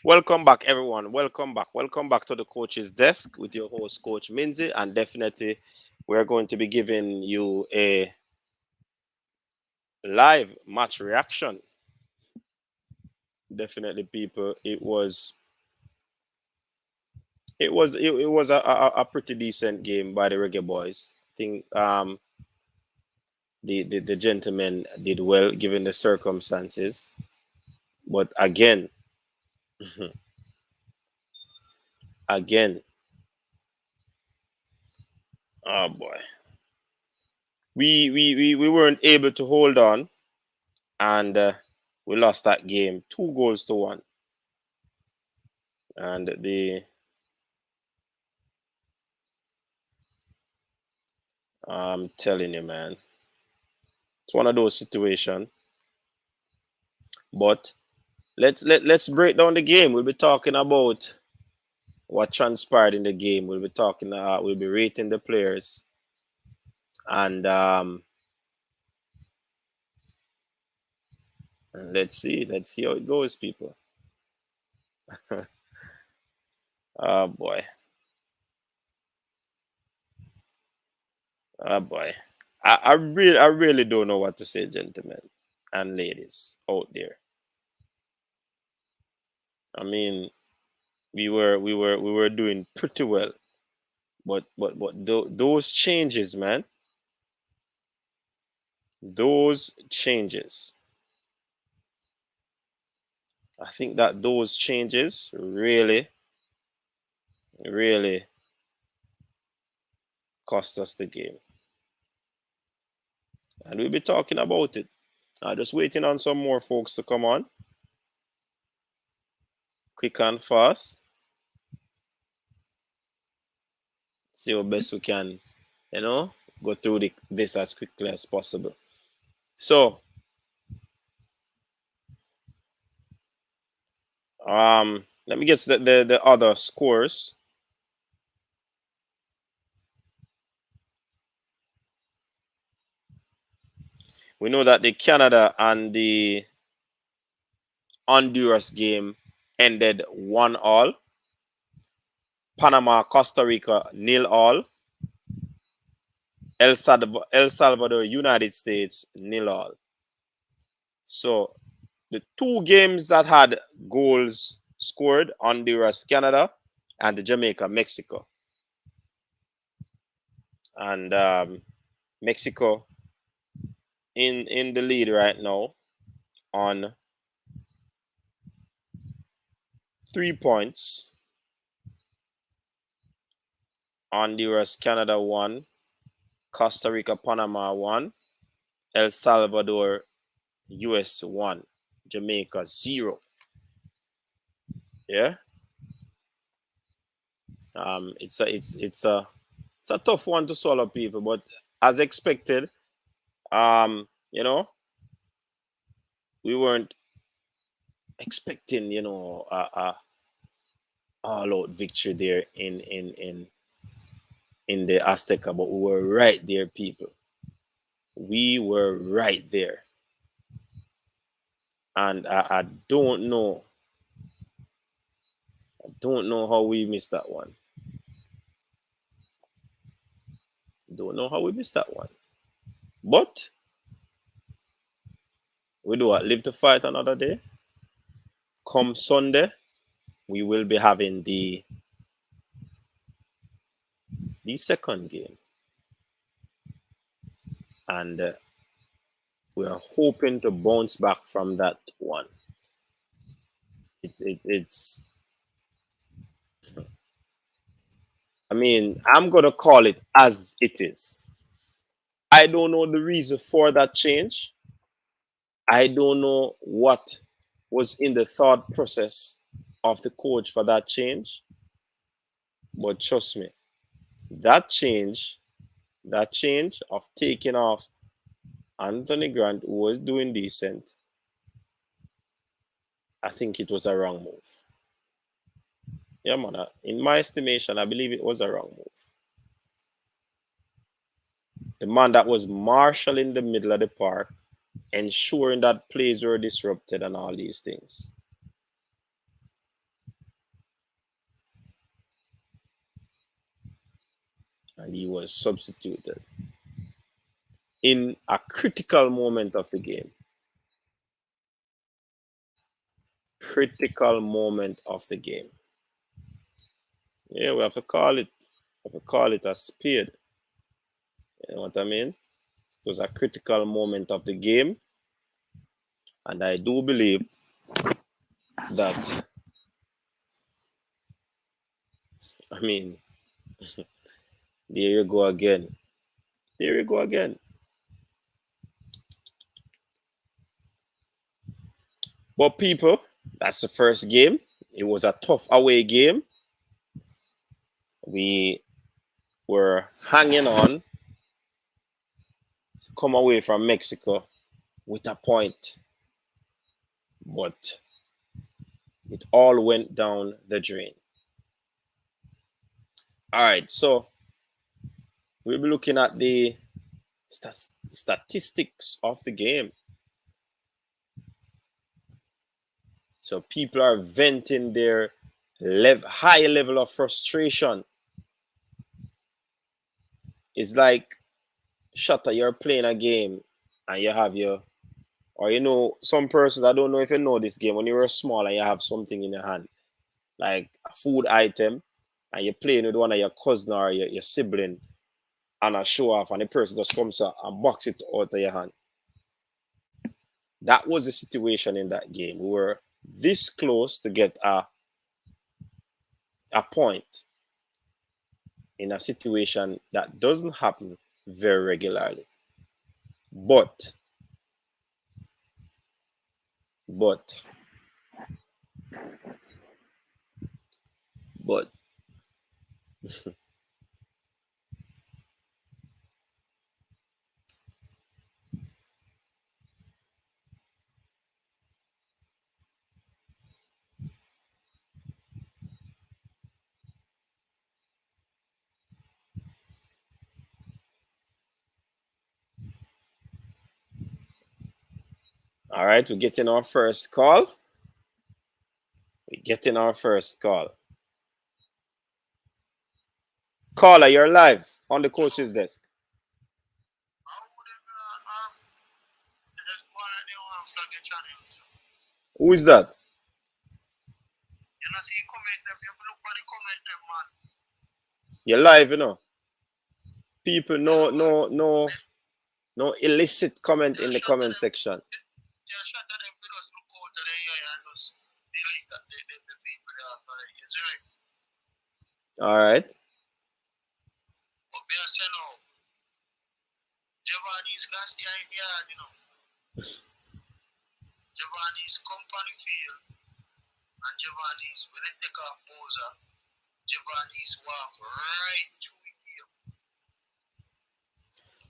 Welcome back, everyone. Welcome back. Welcome back to the coach's desk with your host, Coach Minzy. And definitely, we're going to be giving you a live match reaction. Definitely, people. It was a pretty decent game by the Reggae Boys. I think the gentlemen did well given the circumstances. But again, again, oh boy, we weren't able to hold on, and we lost that game 2 goals to 1. And I'm telling you, man, it's one of those situations. But let's break down the game. We'll be talking about what transpired in the game. We'll be rating the players, and let's see how it goes, people. Oh boy, oh boy. I really don't know what to say, gentlemen and ladies out there. I mean, we were doing pretty well, but those changes, man, those changes. I think that those changes really cost us the game, and we'll be talking about it. Just waiting on some more folks to come on, quick and fast. See how best we can, you know, go through this as quickly as possible. So, let me get to the other scores. We know that the Canada and the Honduras game ended 1-1. Panama, Costa Rica 0-0. El Salvador, United States 0-0. So the two games that had goals scored, Honduras, Canada, and the Jamaica, Mexico. And Mexico in the lead right now on 3 points. Honduras, Canada 1. Costa Rica, Panama 1. El Salvador, US 1. Jamaica 0. Yeah. It's a tough one to swallow, people, but as expected, you know, we weren't expecting, a all-out victory there in the Azteca, but we were right there, people. We were right there, and I don't know how we missed that one. Don't know how we missed that one, but we do what? Live to fight another day. Come Sunday, we will be having the second game, and we are hoping to bounce back from that one. It's. I mean, I'm gonna call it as it is. I don't know the reason for that change. I don't know what was in the thought process of the coach for that change. But trust me, that change, that change of taking off Anthony Grant, who was doing decent, I think it was a wrong move. Yeah, man. In my estimation, I believe it was a wrong move. The man that was marshalling the middle of the park, ensuring that plays were disrupted and all these things. and he was substituted in a critical moment of the game. Critical moment of the game. Yeah, we have to call it. We have to call it a spade. You know what I mean? It was a critical moment of the game, and I do believe that. I mean, there you go again. There you go again. But people, that's the first game. It was a tough away game. We were hanging on, come away from Mexico with a point. But it all went down the drain. All right, so we'll be looking at the statistics of the game. So people are venting their high level of frustration. It's like, Shutter, you're playing a game and you have your, or you know, some persons, I don't know if you know this game, when you were small and you have something in your hand, like a food item, and you're playing with one of your cousin or your sibling, and a show off, and the person just comes up and box it out of your hand. That was the situation in that game. We were this close to get a point in a situation that doesn't happen very regularly. But all right, we're getting our first call. We're getting our first call. Caller, you're live on the coach's desk. Who is that? You're live, you know. People, no illicit comment in the comment section. All right. Javanese company field and Javanese when they take off Boza, Javanese walk right through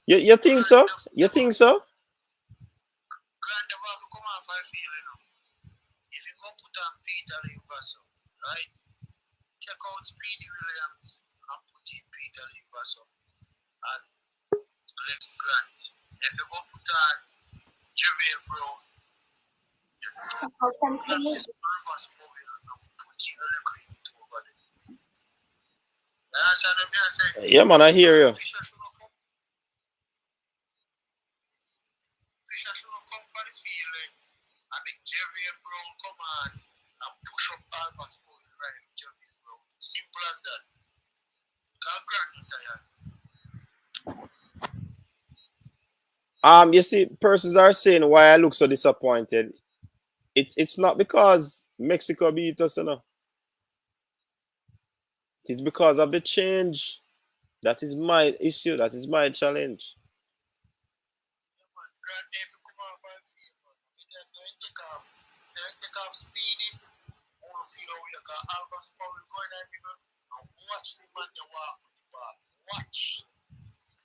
here. You think so? You think so? Grand about to come off my field, you know. If you go put on Peter Livaso, right? Check out Speedy Williams and put in Peter Livaso and left Grant. If you go put on Jermaine Brown, yeah, man, I hear you. Simple as that. You see, persons are saying why I look so disappointed. It's not because Mexico beat us, you know. It is because of the change. That is my issue. That is my challenge.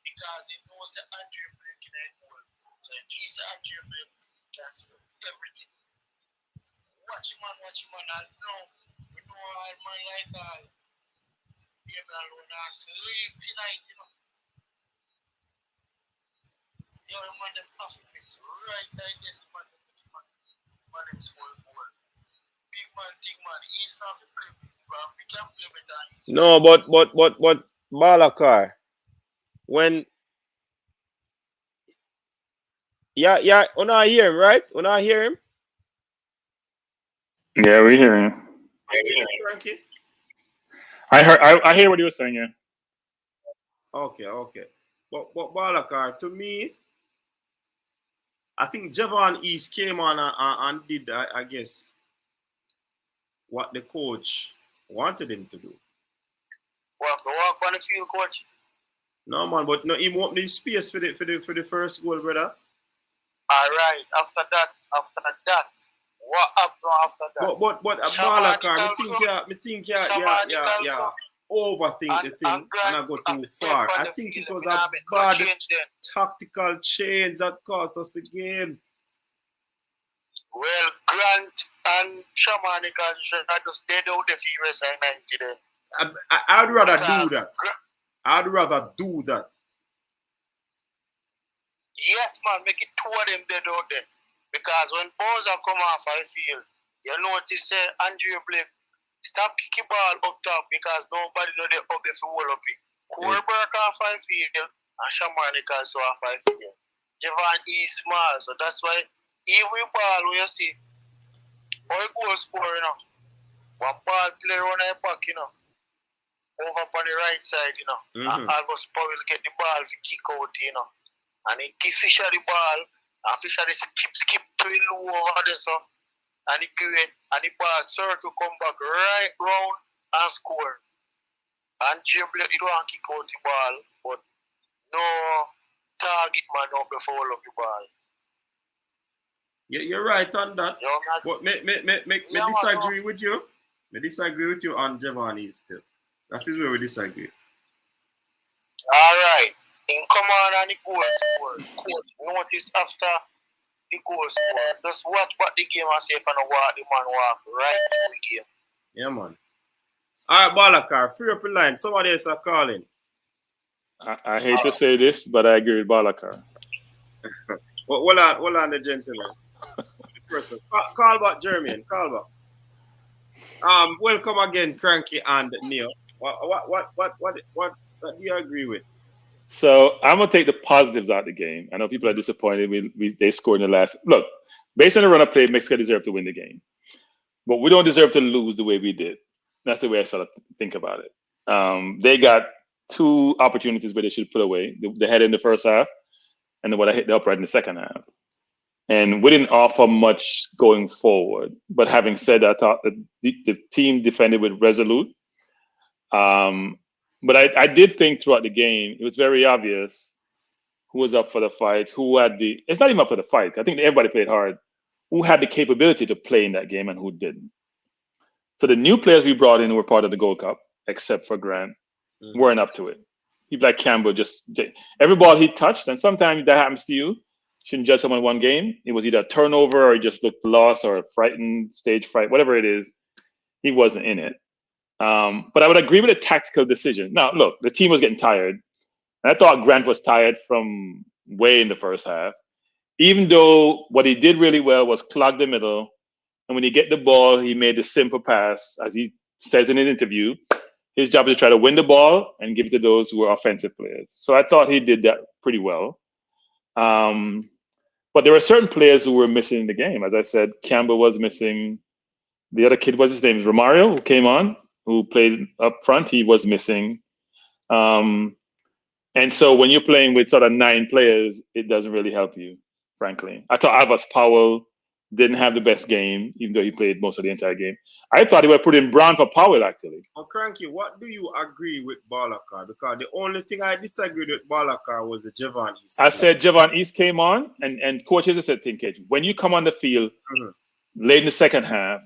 Because it knows that Andrew Blake in that goal. So if he's Andrew Blake, that's everything. Watch him, man. I know. We know all man like David alone has sleep tonight, you know. Yo, man, them Africans right there, man, them small goal. Big man, he's not the play. We can play better. No, but Balakar, when yeah, yeah, I hear him, right? I hear him. Yeah, we hear you. Frankie? I heard. I hear what you were saying. Yeah. Okay, okay. But Balakar, to me, I think Javon East came on and did, I guess, what the coach wanted him to do. Walk on the field, coach. No man, but no, he opened the space for the first goal, brother. All right. After that, what happened after that? But Shamanic Balakar, also. me think Shamanic yeah also. overthink the thing And and Grant I go have too to step far. on I the think it field. was Me a not make no bad change then. tactical change that cost us the game. Well, Grant and Shamanic should just dead out the field rest of 90 then. I'd rather do Because that. I'd rather do that. yes, man, make it two of them dead out there. Because when Bowser come off I feel, you notice Andrew Blake stop kicking ball up top because nobody know they up there for hold up it. Coolberg off I feel and Shamanic also off I feel. Javon is small, so that's why every ball when you see all goal scorer, one ball player on the back, over on the right side, and Albus Powell get the ball to kick out, and he give Fisher the ball, and Fisher they skip to the low over there, so, and he give it, and the ball circle come back right round and score. And Jim Blake did want to kick out the ball, but no target man up the foul of the ball. Yeah, you're right on that. But me disagree with you. Me disagree with you on Giovanni still. That is where we disagree. All right. In come on and the goal score. Notice after the goal score. Just watch what the game and say if I know what the man walk right in the game. Yeah, man. All right, Balakar, free up the line. Somebody else are calling. I hate to say this, but I agree with Balakar. Hold on, the gentleman. Person. Call back, Jermaine. Call back. Welcome again, Cranky and Neil. What do you agree with? So I'm gonna take the positives out of the game. I know people are disappointed. They scored in the last. Look, based on the run-up play, Mexico deserved to win the game, but we don't deserve to lose the way we did. That's the way I sort of think about it. They got two opportunities where they should put away. They had in the first half, and then what I hit the upright in the second half. And we didn't offer much going forward. But having said that, I thought that the team defended with resolute. But I did think throughout the game, it was very obvious who was up for the fight, who had it's not even up for the fight. I think everybody played hard, who had the capability to play in that game and who didn't. So the new players we brought in who were part of the Gold Cup, except for Grant, weren't up to it. People like Campbell every ball he touched, and sometimes that happens to you. Shouldn't judge someone one game. It was either a turnover or he just looked lost or frightened, stage fright, whatever it is. He wasn't in it. But I would agree with a tactical decision. Now, look, the team was getting tired. And I thought Grant was tired from way in the first half. Even though what he did really well was clog the middle. And when he get the ball, he made the simple pass. As he says in an interview, his job is to try to win the ball and give it to those who are offensive players. So I thought he did that pretty well. But there were certain players who were missing in the game. As I said, Campbell was missing. The other kid, what's his name? Romario, who came on, who played up front. He was missing. And so when you're playing with sort of 9 players, it doesn't really help you, frankly. I thought Avas Powell didn't have the best game, even though he played most of the entire game. I thought he would put in Brown for Powell, actually. Oh, Cranky, what do you agree with Balakar? Because the only thing I disagreed with Balakar was the Javon East. I said Javon East came on, and coaches said, Tinkage, when you come on the field late in the second half,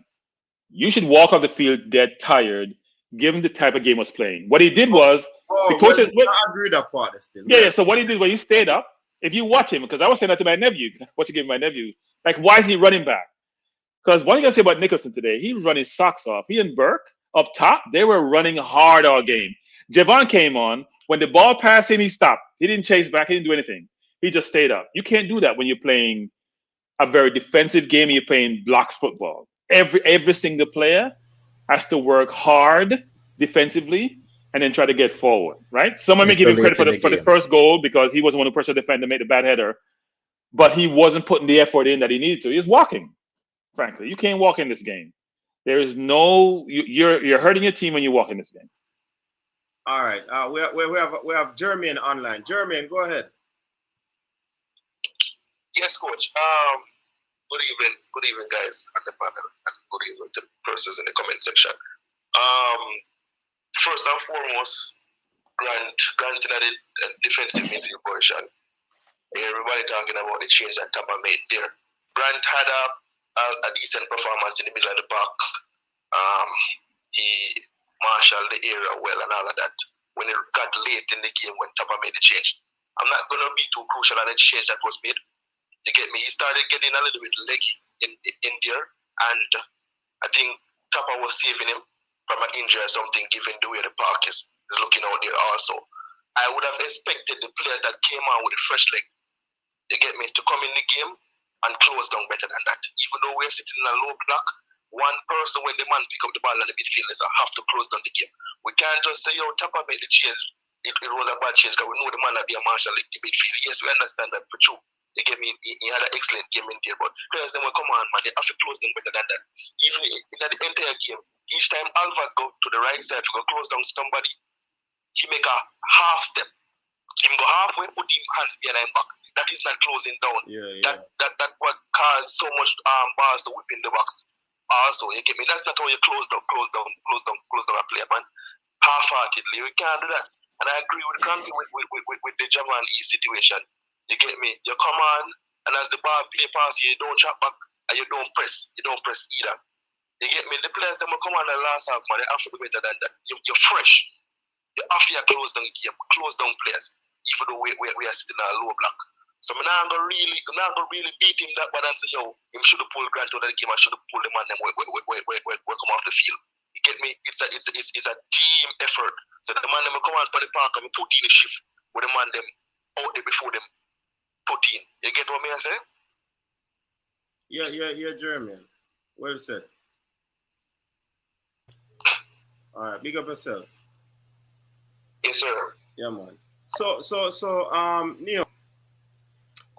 you should walk off the field dead tired, given the type of game was playing. What he did was the coaches. I agree with that part still. Yeah. So what he did when he stayed up, if you watch him, because I was saying that to my nephew, what you give my nephew, like why is he running back? Because one thing I say about Nicholson today, he was running socks off. He and Burke up top, they were running hard all game. Javon came on. When the ball passed him, he stopped. He didn't chase back. He didn't do anything. He just stayed up. You can't do that when you're playing a very defensive game and you're playing blocks football. Every single player has to work hard defensively and then try to get forward, right? Someone may It's give so him credit late in the for the game. first goal because he was the one who pressured the defender to make the bad header, but he wasn't putting the effort in that he needed to. He was walking, frankly. You can't walk in this game. There is no you're hurting your team when you walk in this game. All right. We have Jermaine online. Jermaine, go ahead. Yes, coach. Good evening, guys, on the panel, and good evening to the persons in the comment section. First and foremost, Grant in the defensive midfield position. Everybody talking about the change that Tampa made there. Grant had a decent performance in the middle of the park. He marshaled the area well and all of that. When it got late in the game, when Tampa made the change, I'm not going to be too crucial on the change that was made. You get me? He started getting a little bit leggy in there, and I think Tampa was saving him from an injury or something, given the way the park is looking out there also. I would have expected the players that came on with a fresh leg, you get me, to come in the game and close down better than that. Even though we're sitting in a low block, one person, when the man pick up the ball and the midfielders have to close down the game. We can't just say, yo, Tampa made the change. It was a bad change because we know the man that be a marshal like the midfield. Yes, we understand that for true. You get me? He had an excellent game in there, but players then will come on, man. They have to close them better than that. Even in the entire game, each time Alvarez go to the right side to go close down somebody, he make a half step. Him go halfway, put him hands behind him back. That is not closing down. Yeah. That what caused so much balls to whip in the box. Also, you get me? That's not how you close down a player, man. Half-heartedly, we can't do that. And I agree with Cranky with the Jaman E situation. You get me? You come on, and as the ball play past you, you don't chop back, and you don't press. You don't press either. You get me? The players that will come on the last half, man, they have to be better than that. You're fresh. You have to close down game, close down players, even though we are sitting in a low block. So I'm not gonna really beat him that bad and say, yo, him should have pulled Grant out of the game. I should have pulled him on them where come off the field. You get me? It's a team effort. So the man them come out for the park and put in the shift with the man them out there before them put in. You get what I say? Yeah, Jermaine. Well said. All right, big up yourself. Yes, sir. Yeah, man. So, Neil.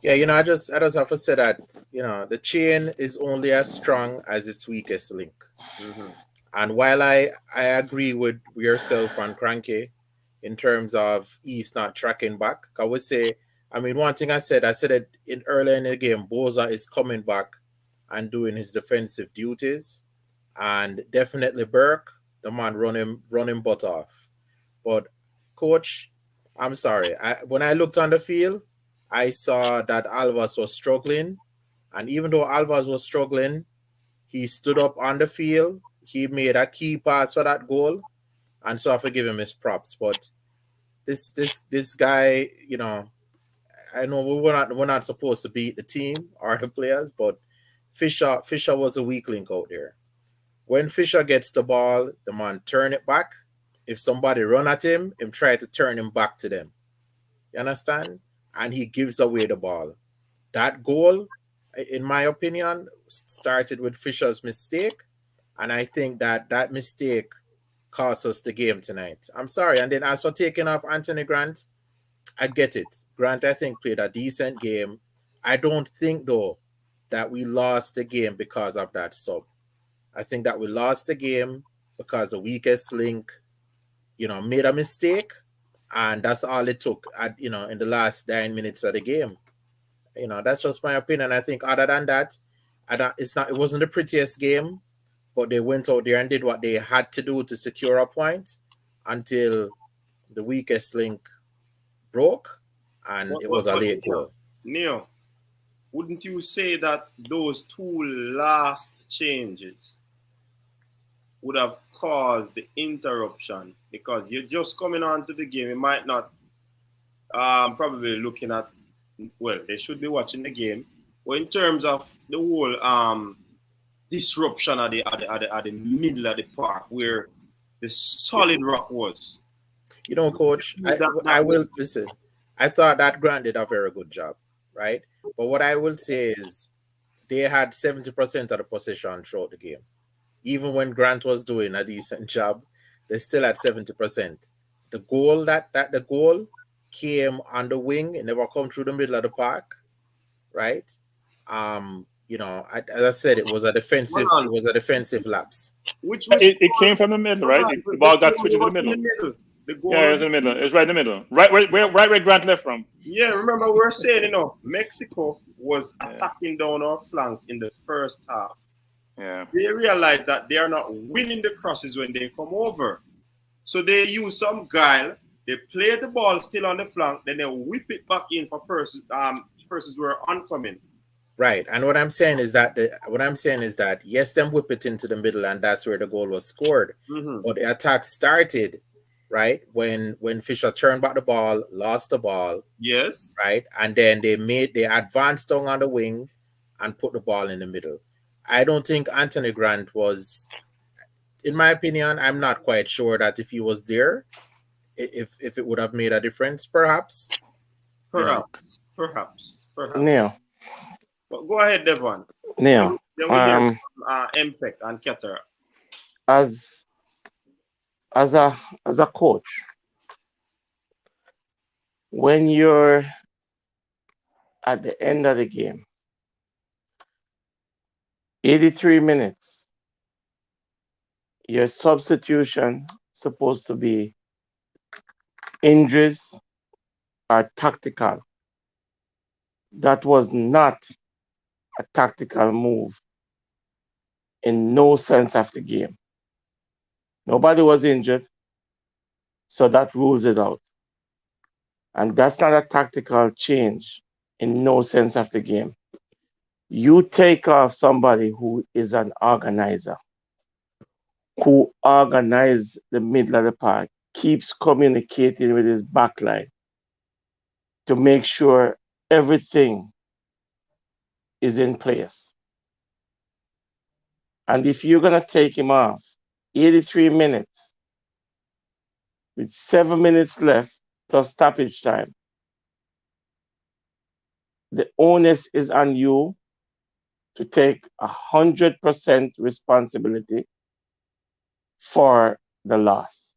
Yeah, I just have to say that, the chain is only as strong as its weakest link. Mm-hmm. And while I agree with yourself and Cranky in terms of East not tracking back, I would say, one thing I said it earlier in the game, Boza is coming back and doing his defensive duties. And definitely Burke, the man running butt off. But, Coach, I'm sorry. When I looked on the field, I saw that Alvarez was struggling. And even though Alvarez was struggling, he stood up on the field. He made a key pass for that goal. And so I have to give him his props. But this guy, I know we're not supposed to beat the team or the players, but Fisher was a weak link out there. When Fisher gets the ball, the man turn it back. If somebody run at him try to turn him back to them. You understand? And he gives away the ball. That goal, in my opinion, started with Fisher's mistake. And I think that mistake cost us the game tonight. I'm sorry. And then as for taking off Anthony Grant, I get it. Grant, I think, played a decent game. I don't think, though, that we lost the game because of that sub. I think that we lost the game because the weakest link, made a mistake. And that's all it took, in the last 9 minutes of the game. That's just my opinion. I think other than that, it wasn't the prettiest game, but they went out there and did what they had to do to secure a point until the weakest link broke, and it was a late goal. Neil, wouldn't you say that those two last changes would have caused the interruption? Because you're just coming on to the game, you might not probably looking at, well, they should be watching the game. But in terms of the whole disruption at the middle of the park where the solid rock was. Coach, I will listen. I thought that Grant did a very good job, right? But what I will say is they had 70% of the possession throughout the game. Even when Grant was doing a decent job, they still had 70%. the goal that the goal came on the wing. It never come through the middle of the park, right? As I said, it was a Hold defensive. on. It was a defensive lapse. Which It came from the middle, hold right? on. The The ball got goal switched to the was in middle. the middle. The goal Yeah, it was was in the middle. It's right in the middle. Right where Grant left from. Yeah, remember we were saying, Mexico was attacking down our flanks in the first half. Yeah. They realized that they are not winning the crosses when they come over. So they use some guile. They play the ball still on the flank, then they whip it back in for persons who are oncoming. Right. And what I'm saying is that yes, them whip it into the middle, and that's where the goal was scored. Mm-hmm. But the attack started, right, when Fisher turned back the ball, lost the ball. Yes. Right. And then they advanced down on the wing and put the ball in the middle. I don't think Anthony Grant was, in my opinion, I'm not quite sure that if he was there, if it would have made a difference, perhaps. Perhaps. Neil. But go ahead, Devon. Neil. Then we hear from MPEC and Keter. As a coach, when you're at the end of the game, 83 minutes, your substitution supposed to be injuries or tactical. That was not a tactical move in no sense of the game. Nobody was injured, so that rules it out. And that's not a tactical change in no sense of the game. You take off somebody who is an organizer, who organizes the middle of the park, keeps communicating with his backline to make sure everything is in place. And if you're going to take him off 83 minutes with 7 minutes left plus stoppage time, the onus is on you to take 100% responsibility for the loss.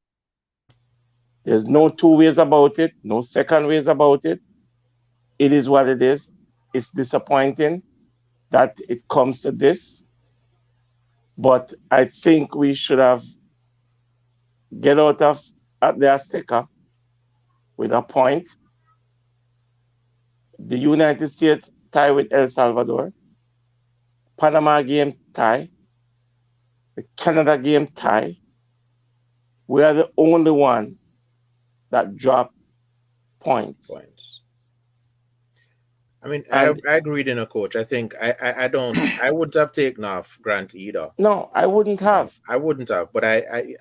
There's no two ways about it, no second ways about it. It is what it is. It's disappointing that it comes to this, but I think we should have get out of their sticker with a point. The United States tie with El Salvador. Panama game tie. The Canada game tie. We are the only one that dropped points. I mean, I agreed in a coach. I think I wouldn't have taken off Grant either. No, I wouldn't have. I wouldn't have. But I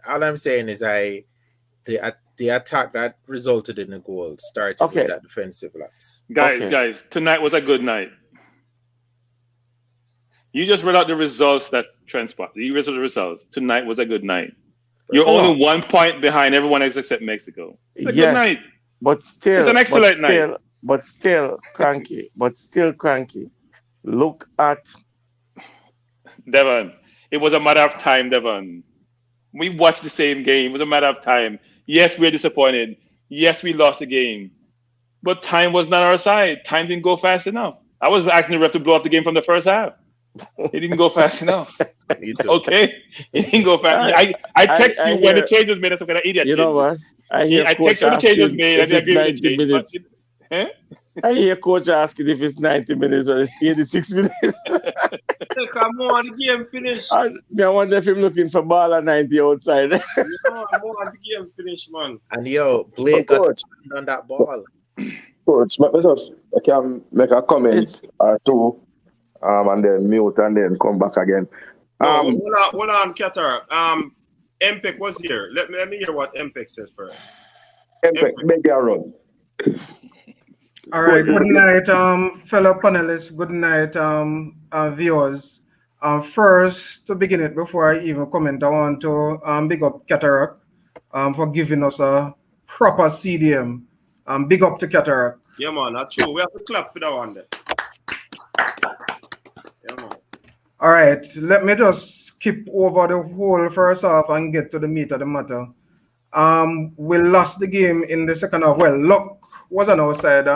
all I'm saying is the attack that resulted in the goal started with that defensive lapse. Guys, tonight was a good night. You just read out the results that transpired. You read out the results. Tonight was a good night. You're only 1 point behind everyone else except Mexico. It's a good night. But still, it's an excellent night. But still cranky. Look at Devon. It was a matter of time, Devon. We watched the same game. It was a matter of time. Yes, we're disappointed. Yes, we lost the game. But time was not on our side. Time didn't go fast enough. I was asking the ref to blow up the game from the first half. It didn't go fast enough. Me too. Okay? It didn't go fast. I text you when the change was made. I said, an idiot. You know what? I text you when the change was made. I didn't agree with the change. Minutes. Huh? I hear coach asking if it's 90 minutes or it's 86 minutes. Come on, the game finished. I wonder if him looking for ball at 90 outside. I'm on the game finished, man. And Blake got on that ball. Coach, I can make a comment or two, and then mute and then come back again. Hold on, Keter. MPEC was here. Let me hear what MPEC says first. MPEC, make your run. All right, good night, fellow panelists. Good night, viewers. First, to begin it, before I even comment, I want to big up Cataract for giving us a proper CDM. Big up to Cataract. Yeah, man, that's true. We have to clap for that one there. Yeah, man. All right, let me just skip over the whole first half and get to the meat of the matter. We lost the game in the second half. Well, luck was on our side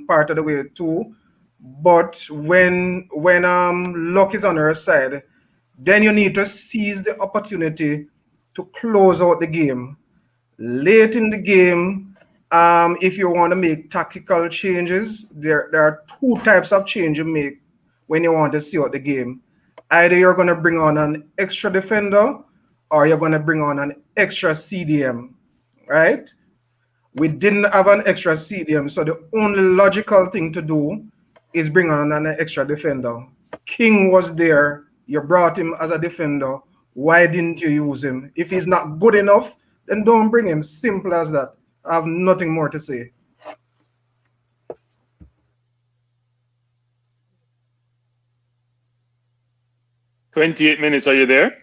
part of the way too. But when luck is on our side, then you need to seize the opportunity to close out the game. Late in the game, if you want to make tactical changes, there are two types of change you make when you want to see out the game. Either you're going to bring on an extra defender or you're going to bring on an extra CDM, right? We didn't have an extra CDM, so the only logical thing to do is bring on an extra defender. King was there. You brought him as a defender. Why didn't you use him? If he's not good enough, then don't bring him. Simple as that. I have nothing more to say. "28 minutes, are you there?"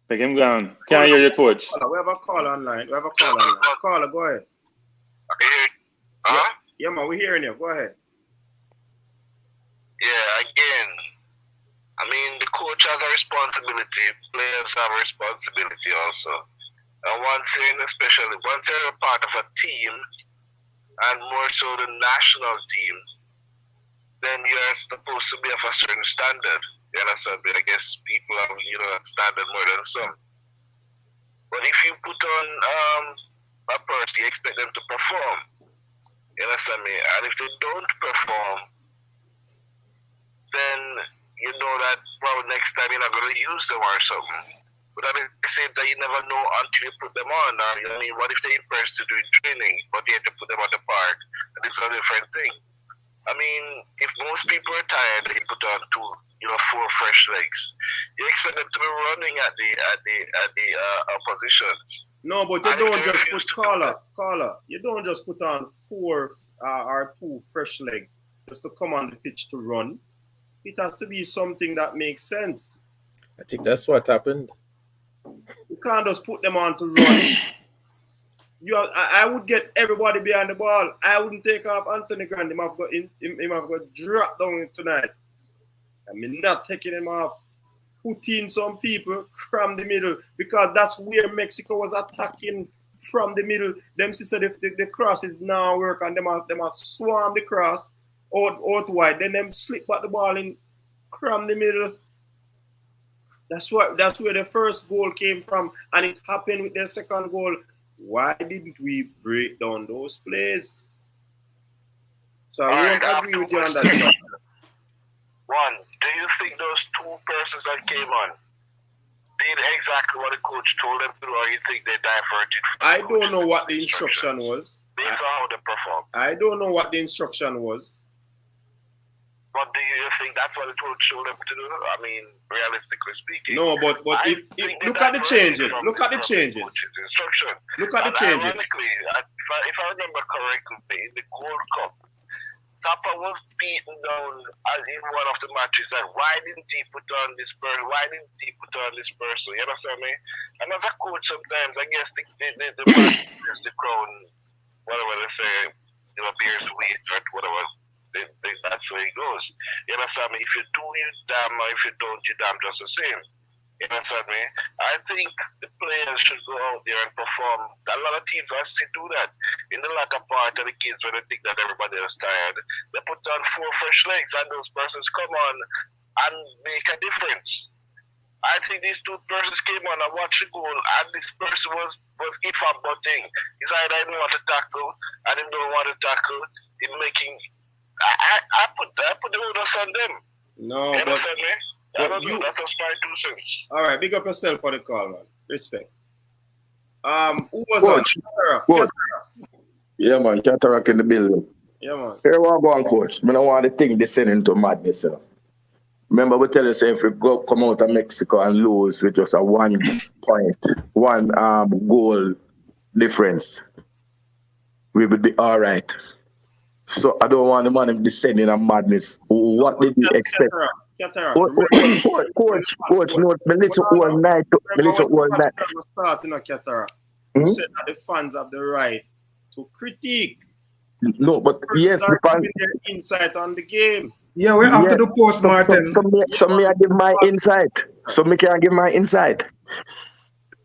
Take him down. Can't hear your coach. We have a call online. Caller, go ahead. Huh? Yeah, man, we're hearing you. Go ahead. Yeah, again, I mean, the coach has a responsibility. Players have a responsibility also. And one thing, especially once you're a part of a team, and more so the national team, then you're supposed to be of a certain standard. You understand? I guess people have, standard more than some. But if you put on a person, you expect them to perform. You understand me? And if they don't perform, then you know that probably next time you're not going to use them or something. But at the same time, you never know until you put them on. Or, what if they impress to doing training, but you have to put them on the park? And it's a different thing. I mean, if most people are tired, they put on 4 fresh legs. You expect them to be running at the oppositions. No, but you don't just put caller. You don't just put on 4 or 2 fresh legs just to come on the pitch to run. It has to be something that makes sense. I think that's what happened. You can't just put them on to run. I would get everybody behind the ball. I wouldn't take off Anthony Grant. Him have got drop down tonight. I mean, not taking him off. Put in some people from the middle, because that's where Mexico was attacking from the middle. Them sister the cross is now work, and them are swarm the cross out wide. Then them slip back the ball in from the middle. That's where the first goal came from, and it happened with the second goal. Why didn't we break down those plays? So I won't agree with you on that. One, do you think those 2 persons that came on did exactly what the coach told them to do, or you think they diverted? I don't know what the instruction was. Based on how they performed. I don't know what the instruction was. But do you think that's what the coach told them to do? I mean, realistically speaking. No, but if look at the changes. Look at the changes. Instruction. Look at the changes. Ironically, if I remember correctly, in the Gold Cup, Tapa was beaten down as in one of the matches. Like, why didn't he put on this person? Why didn't he put on this person? You understand me? And as a coach, sometimes I guess the match is the crown, whatever they say, bears weight or whatever. That's where it goes. You understand me? If you do, you damn, or if you don't, you damn just the same. You understand me? I think the players should go out there and perform. A lot of teams have to do that. In the latter part of the kids, when they think that everybody is tired, they put on 4 fresh legs, and those persons come on and make a difference. I think these 2 persons came on and watched the goal, and this person was if I'm butting. He's either I don't want to tackle, and he don't want to tackle. In making, I put the onus on them. No, you understand me? But you, that's just my 2 cents. All right, big up yourself for the call, man. Respect. Who was on? Coach. Yeah, man. Cataract in the building. Yeah, man. Here we go on, coach. I don't want the thing descending to madness. Remember, we tell you, say, if we come out of Mexico and lose with just a 1 point, 1 goal difference, we will be all right. So I don't want the man descending on madness. What did you expect? Coach, no, listen all night. Starting a Cataract. You said that the fans have the right to critique. No, but yes, the fans giving their insight on the game. Yeah, we have to do post-mortem. So me I give my insight. So me can give my insight.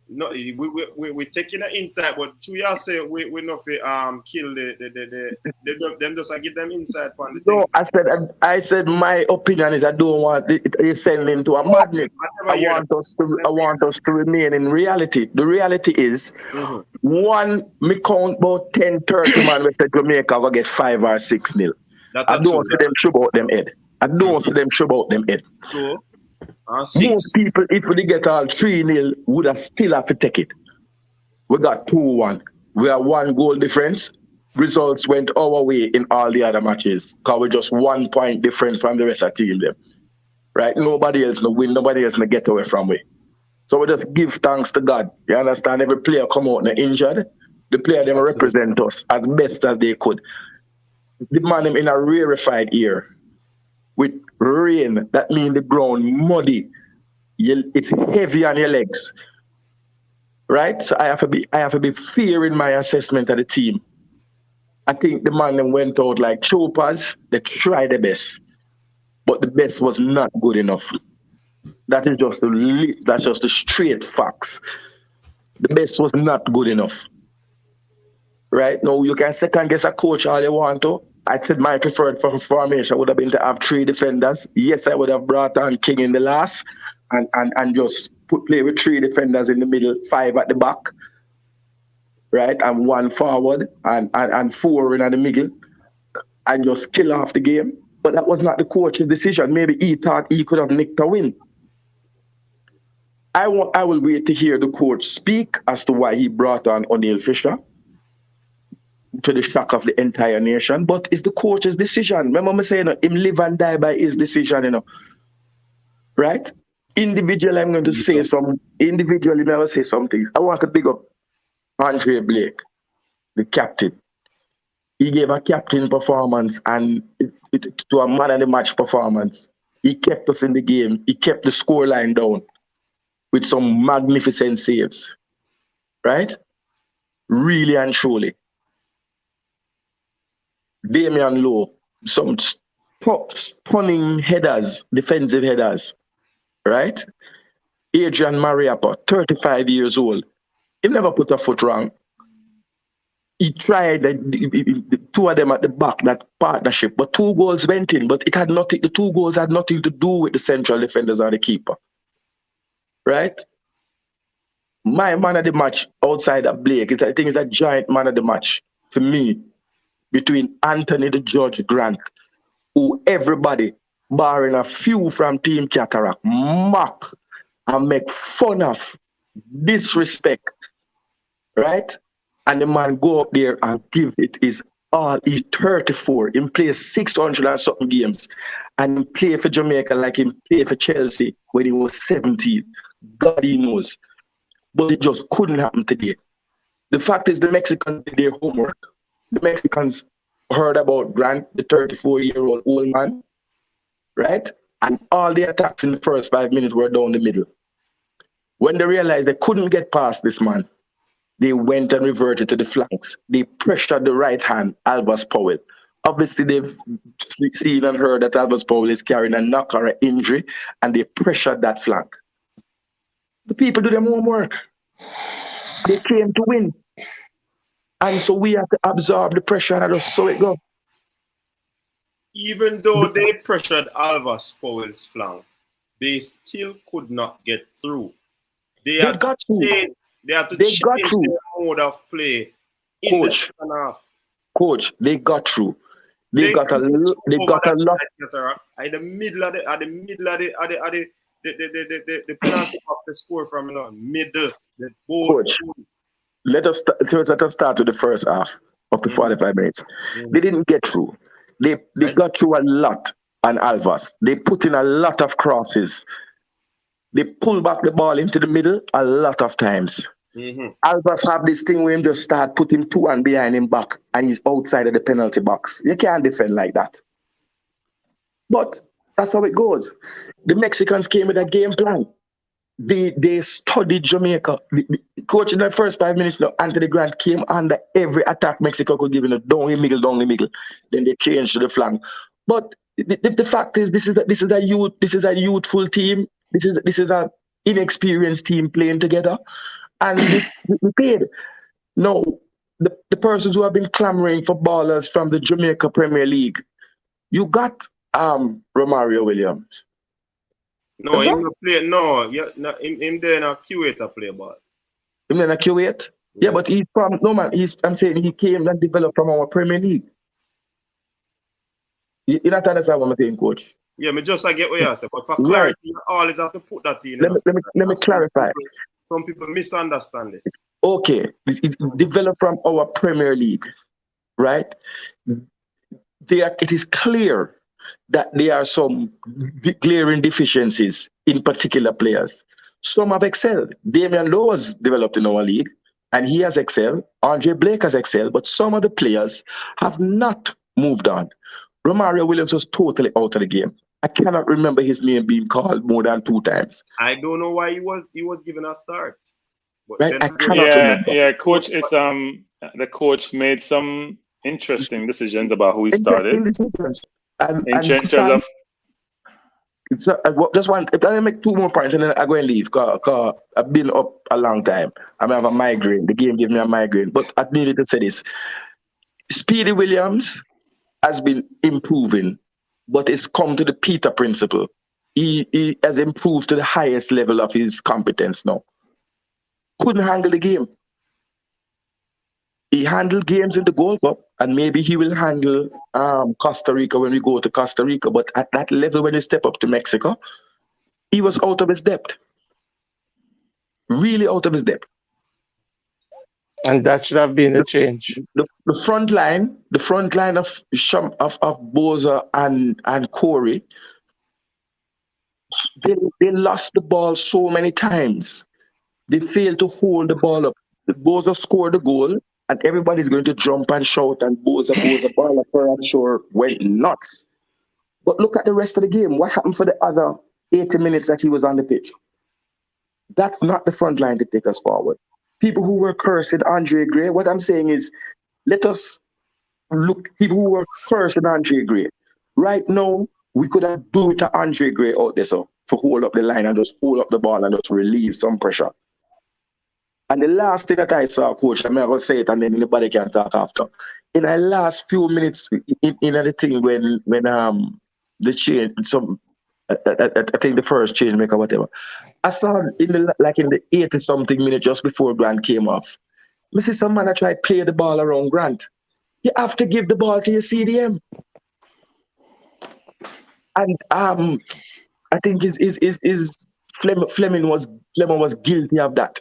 No, we taking an insight, but to you say we not kill them just give them insight on the thing. No, I said my opinion is I don't want it send into a madness. I want us to remain in reality. The reality is one me count about 10, 30 man with Jamaica will get 5 or 6-0. I don't see them show about them head. I don't see them show about them head. So, most people, if we get all 3-0, would have still have to take it. We got 2-1. We have 1 goal difference. Results went our way in all the other matches because we're just 1 point different from the rest of the team. Them. Right? Nobody else no win, nobody else no get away from we. So we just give thanks to God. You understand? Every player come out and injured. The player them represent us as best as they could. The man them in a rarefied air with rain. That means the ground muddy. It's heavy on your legs. Right? So I have to be fair in my assessment of the team. I think the man them went out like choppers. They tried their best, but the best was not good enough. That is just the straight facts. The best was not good enough. Right now, you can second guess a coach all you want to. I said my preferred formation would have been to have 3 defenders. Yes, I would have brought on King in the last, and just play with 3 defenders in the middle, 5 at the back. Right, and 1 forward and 4 in the middle, and just kill off the game. But that was not the coach's decision. Maybe he thought he could have nicked a win. I will wait to hear the coach speak as to why he brought on O'Neil Fisher, to the shock of the entire nation. But it's the coach's decision. Remember me saying, him live and die by his decision, Right? Individually, I'm going to say some. Individually, I will say some things. I want to big up Andre Blake, the captain. He gave a captain performance and to a man of the match performance. He kept us in the game. He kept the scoreline down with some magnificent saves. Right? Really and truly. Damian Lowe, some stunning headers, defensive headers. Right? Adrian Mariappa, 35 years old. He never put a foot wrong. He tried the 2 of them at the back, that partnership, but 2 goals went in. But the 2 goals had nothing to do with the central defenders or the keeper. Right? My man of the match outside of Blake, I think it's a giant man of the match for me between Anthony the Judge Grant, who everybody, barring a few from Team Cataract, mock and make fun of, disrespect. Right? And the man go up there and give it his all. He's 34. He plays 600 and something games. And he played for Jamaica like he played for Chelsea when he was 17. God, he knows. But it just couldn't happen today. The fact is the Mexicans did their homework. The Mexicans heard about Grant, the 34-year-old old man. Right? And all the attacks in the first 5 minutes were down the middle. When they realized they couldn't get past this man, they went and reverted to the flanks. They pressured the right hand, Albus Powell. Obviously, they've seen and heard that Albus Powell is carrying a knock or an injury, and they pressured that flank. The people do their homework. They came to win. And so we have to absorb the pressure and just so it go. Even though they pressured Albus Powell's flank, they still could not get through. They got through. They have to change their mode of play in the second half. Coach, they got through. They got a lot. At the middle of the penalty box, they score from middle. Coach, let us start with the first half up to 45 minutes. They didn't get through. They got through a lot on Alvas. They put in a lot of crosses. They pull back the ball into the middle a lot of times. Alvas have this thing where him just start putting 2 and behind him back and he's outside of the penalty box. You can't defend like that. But that's how it goes. The Mexicans came with a game plan. They studied Jamaica. The coach in the first 5 minutes, Anthony Grant came under every attack Mexico could give him, down the middle. Then they changed to the flank. But the fact is, this is a youthful team. This is an inexperienced team playing together. and we paid. No, the persons who have been clamoring for ballers from the Jamaica Premier League, you got Romario Williams. No, him no play. No, yeah, no, him there na Kuwait to play ball. Him in a Kuwait? Yeah, but he's from no man. I'm saying he came and developed from our Premier League. You not understand what I'm saying, coach? Yeah, me just I get what you say, but for clarity, you always have to put that in. Let me clarify. Some people misunderstand it. Okay, it developed from our Premier League, right? It is clear that there are some glaring deficiencies in particular players. Some have excelled. Damian Lowe was developed in our league, and he has excelled. Andre Blake has excelled, but some of the players have not moved on. Romario Williams was totally out of the game. I cannot remember his name being called more than 2 times. I don't know why he was given a start. But right? I cannot remember. Yeah, coach. It's the coach made some interesting decisions about who he started. In terms of. Just one. If I make 2 more points and then I go and leave, cause I've been up a long time. I have a migraine. The game gave me a migraine. But I needed to say this. Speedy Williams has been improving, but it's come to the Peter principle. He has improved to the highest level of his competence now. Couldn't handle the game. He handled games in the Gold Cup, and maybe he will handle Costa Rica when we go to Costa Rica. But at that level, when he step up to Mexico, he was out of his depth. Really out of his depth. And that should have been a change. The front line of Boza and Corey, they lost the ball so many times. They failed to hold the ball up. Boza scored the goal, and everybody's going to jump and shout, and Boza, ball up, I'm sure, went nuts. But look at the rest of the game. What happened for the other 80 minutes that he was on the pitch? That's not the front line to take us forward. People who were cursing Andre Gray, what I'm saying is, let us look, people who were cursing Andre Gray. Right now, we could have do it to Andre Gray out there, so to hold up the line and just hold up the ball and just relieve some pressure. And the last thing that I saw, coach, I'm going to say it and then anybody can talk after. In the last few minutes, in the thing when the change, I think the first change maker, whatever, I saw in the 80-something minute just before Grant came off. I see some man that try to play the ball around Grant. You have to give the ball to your CDM. And I think Fleming was guilty of that.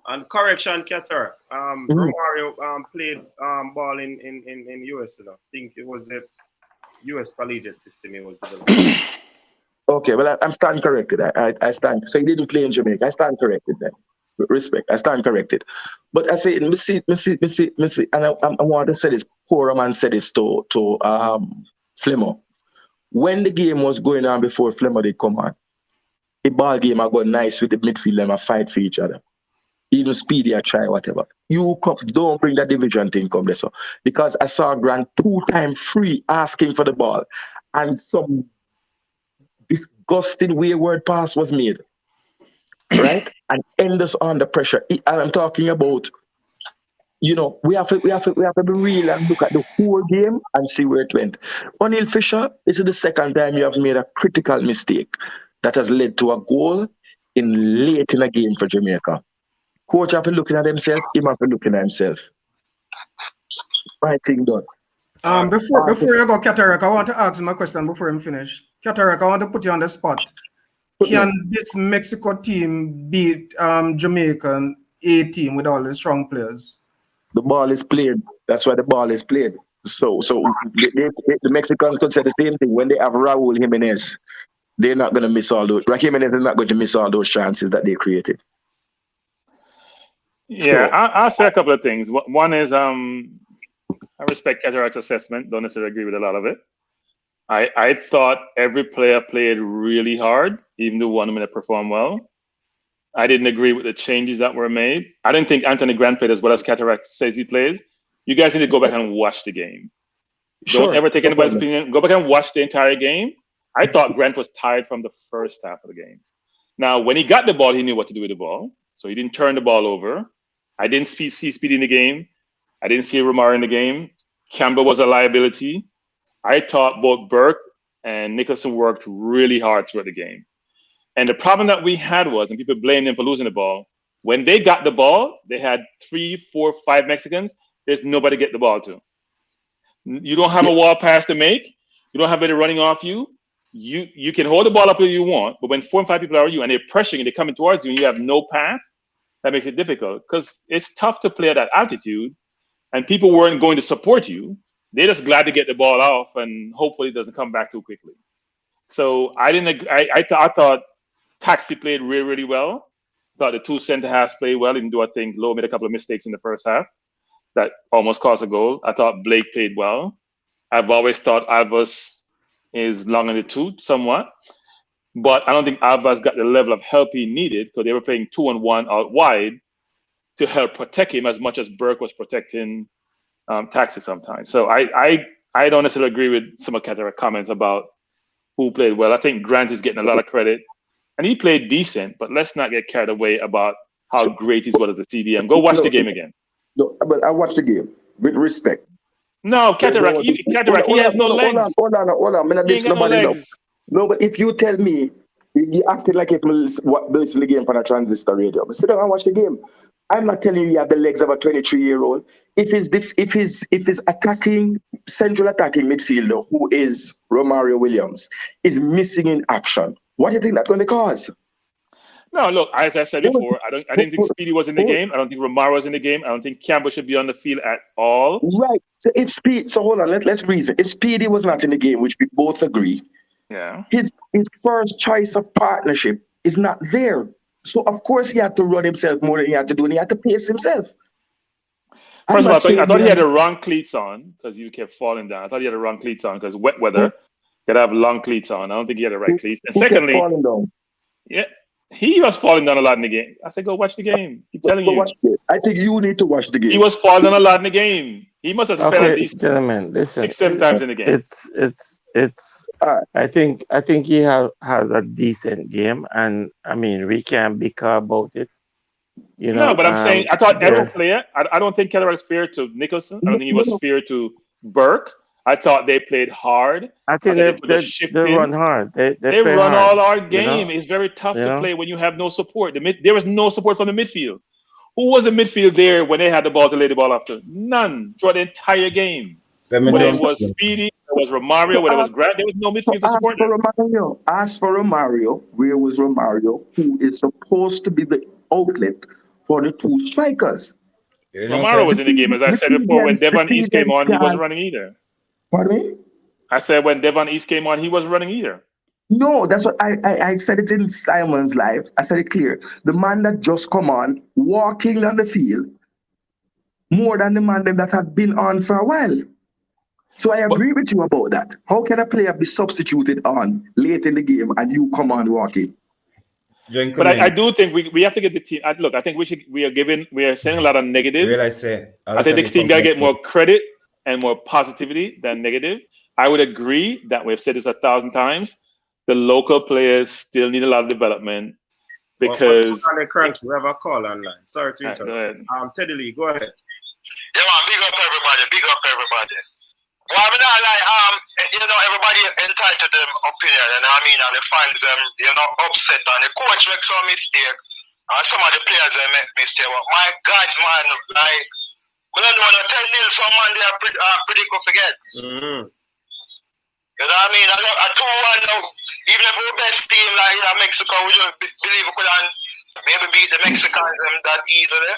And correction, Qatar. Romario played ball in US. You know. I think it was the US collegiate system he was developing. Okay, well, I'm stand corrected. I stand. So he didn't play in Jamaica. I stand corrected then. With respect, I stand corrected. But I say, me see, and I want to say this. Poor man said this to Flemmo. When the game was going on before Flemmo did come on, the ball game I got nice with the midfield and I fight for each other. Even Speedy, I try whatever. You don't bring that division thing come there, so because I saw Grant 2 times free asking for the ball, and some disgusting wayward pass was made, right? And end us under pressure. And I'm talking about, we have to be real and look at the whole game and see where it went. O'Neil Fisher, this is the second time you have made a critical mistake that has led to a goal late in a game for Jamaica. Coach have to looking at himself, him have to looking at himself. Right thing done. Before you go, Cataract, I want to ask him a question before him finish. Cataract, I want to put you on the spot. Can this Mexico team beat Jamaican A team with all the strong players? The ball is played. That's why the ball is played. So the Mexicans could say the same thing. When they have Raul Jimenez, they're not going to miss all those. Jimenez is not going to miss all those chances that they created. Yeah, I'll say a couple of things. One is I respect Cataract's assessment. Don't necessarily agree with a lot of it. I thought every player played really hard, even the one that performed well. I didn't agree with the changes that were made. I didn't think Anthony Grant played as well as Cataract says he plays. You guys need to go back and watch the game. Don't ever take anybody's opinion. Go back and watch the entire game. I thought Grant was tired from the first half of the game. Now, when he got the ball, he knew what to do with the ball. So he didn't turn the ball over. I didn't see Speedy in the game. I didn't see Romario in the game. Campbell was a liability. I thought both Burke and Nicholson worked really hard throughout the game. And the problem that we had was, and people blame them for losing the ball, when they got the ball, they had 3, 4, 5 Mexicans. There's nobody to get the ball to. You don't have a wall pass to make. You don't have anybody running off you. You can hold the ball up if you want, but when 4 and 5 people are you and they're pressuring and they're coming towards you and you have no pass, that makes it difficult because it's tough to play at that altitude and people weren't going to support you. They're just glad to get the ball off and hopefully it doesn't come back too quickly. So I didn't. I thought Taxi played really, really well. Thought the 2 center halves played well, even though I think Lowe made a couple of mistakes in the first half that almost cost a goal. I thought Blake played well. I've always thought Alvarez is long in the tooth somewhat, but I don't think Alvarez got the level of help he needed because they were playing 2-on-1 out wide to help protect him as much as Burke was protecting Taxi sometimes. So I don't necessarily agree with some of Catara's comments about who played well. I think Grant is getting a lot of credit, and he played decent. But let's not get carried away about how great he was as a CDM. Go watch the game again. No, but I watched the game with respect. No, Cataract, he has no legs. Hold on. He ain't got no legs. No, but if you tell me, you acted like if you listen the game from a transistor radio. But sit down and watch the game. I'm not telling you have the legs of a 23-year-old. If his attacking, central attacking midfielder, who is Romario Williams, is missing in action, what do you think that's going to cause? No, look, as I said before, I didn't think Speedy was in the game. I don't think Romario was in the game. I don't think Campbell should be on the field at all. Right. So if Speedy, so hold on, let's reason. If Speedy was not in the game, which we both agree, yeah, his first choice of partnership is not there. So of course he had to run himself more than he had to do, and he had to pace himself. First of all, I thought he had the wrong cleats on because he kept falling down. I thought he had the wrong cleats on because wet weather, got to have long cleats on. I don't think he had the right cleats. And secondly, yeah, he was falling down a lot in the game. I said, go watch the game. Keep telling you. I think you need to watch the game. He was falling down a lot in the game. He must have fell at least gentlemen, listen, 6-7 times in the game. It's I think he has a decent game, and I mean we can't bicker about it. You know, no, but I'm saying I thought every player. I don't think Keller was fair to Nicholson. I don't think he was fair to Burke. I thought they played hard. I think they run hard. They run hard, all our game. You know? It's very tough to play when you have no support. There was no support from the midfield. Who was the midfield there when they had the ball to lay the ball after? None throughout the entire game. When it was Speedy, it was Romario, when it was Grant, there was no midfield to support them. Ask for Romario. Where was Romario, who is supposed to be the outlet for the 2 strikers? Romario was in the game, as I said before. When Devon East came on, he wasn't running either. Pardon me? I said when Devon East came on, he wasn't running either. No, that's what I said it in Simon's live. I said it clear. The man that just come on, walking on the field, more than the man that have been on for a while. So I agree with you about that. How can a player be substituted on late in the game and you come on walking? But I do think we have to get the team. Look, I think we are saying a lot of negatives. I think the team got to get more credit and more positivity than negative. I would agree that we've said this 1,000 times. The local players still need a lot of development because. Cranky, we have a call online. Sorry to interrupt. Teddy Lee, go ahead. Yeah, man, big up everybody. Well, I mean, everybody entitled to them opinion, and I mean, and the fans them, upset, and the coach makes some mistake, and some of the players make mistake. But my God, man, like, we don't know what 10-0 someone they are pretty good forget. Mm-hmm. You know what I mean? I 2-1 now. Even if we're best team like Mexico, we just believe we could maybe beat the Mexicans that easily.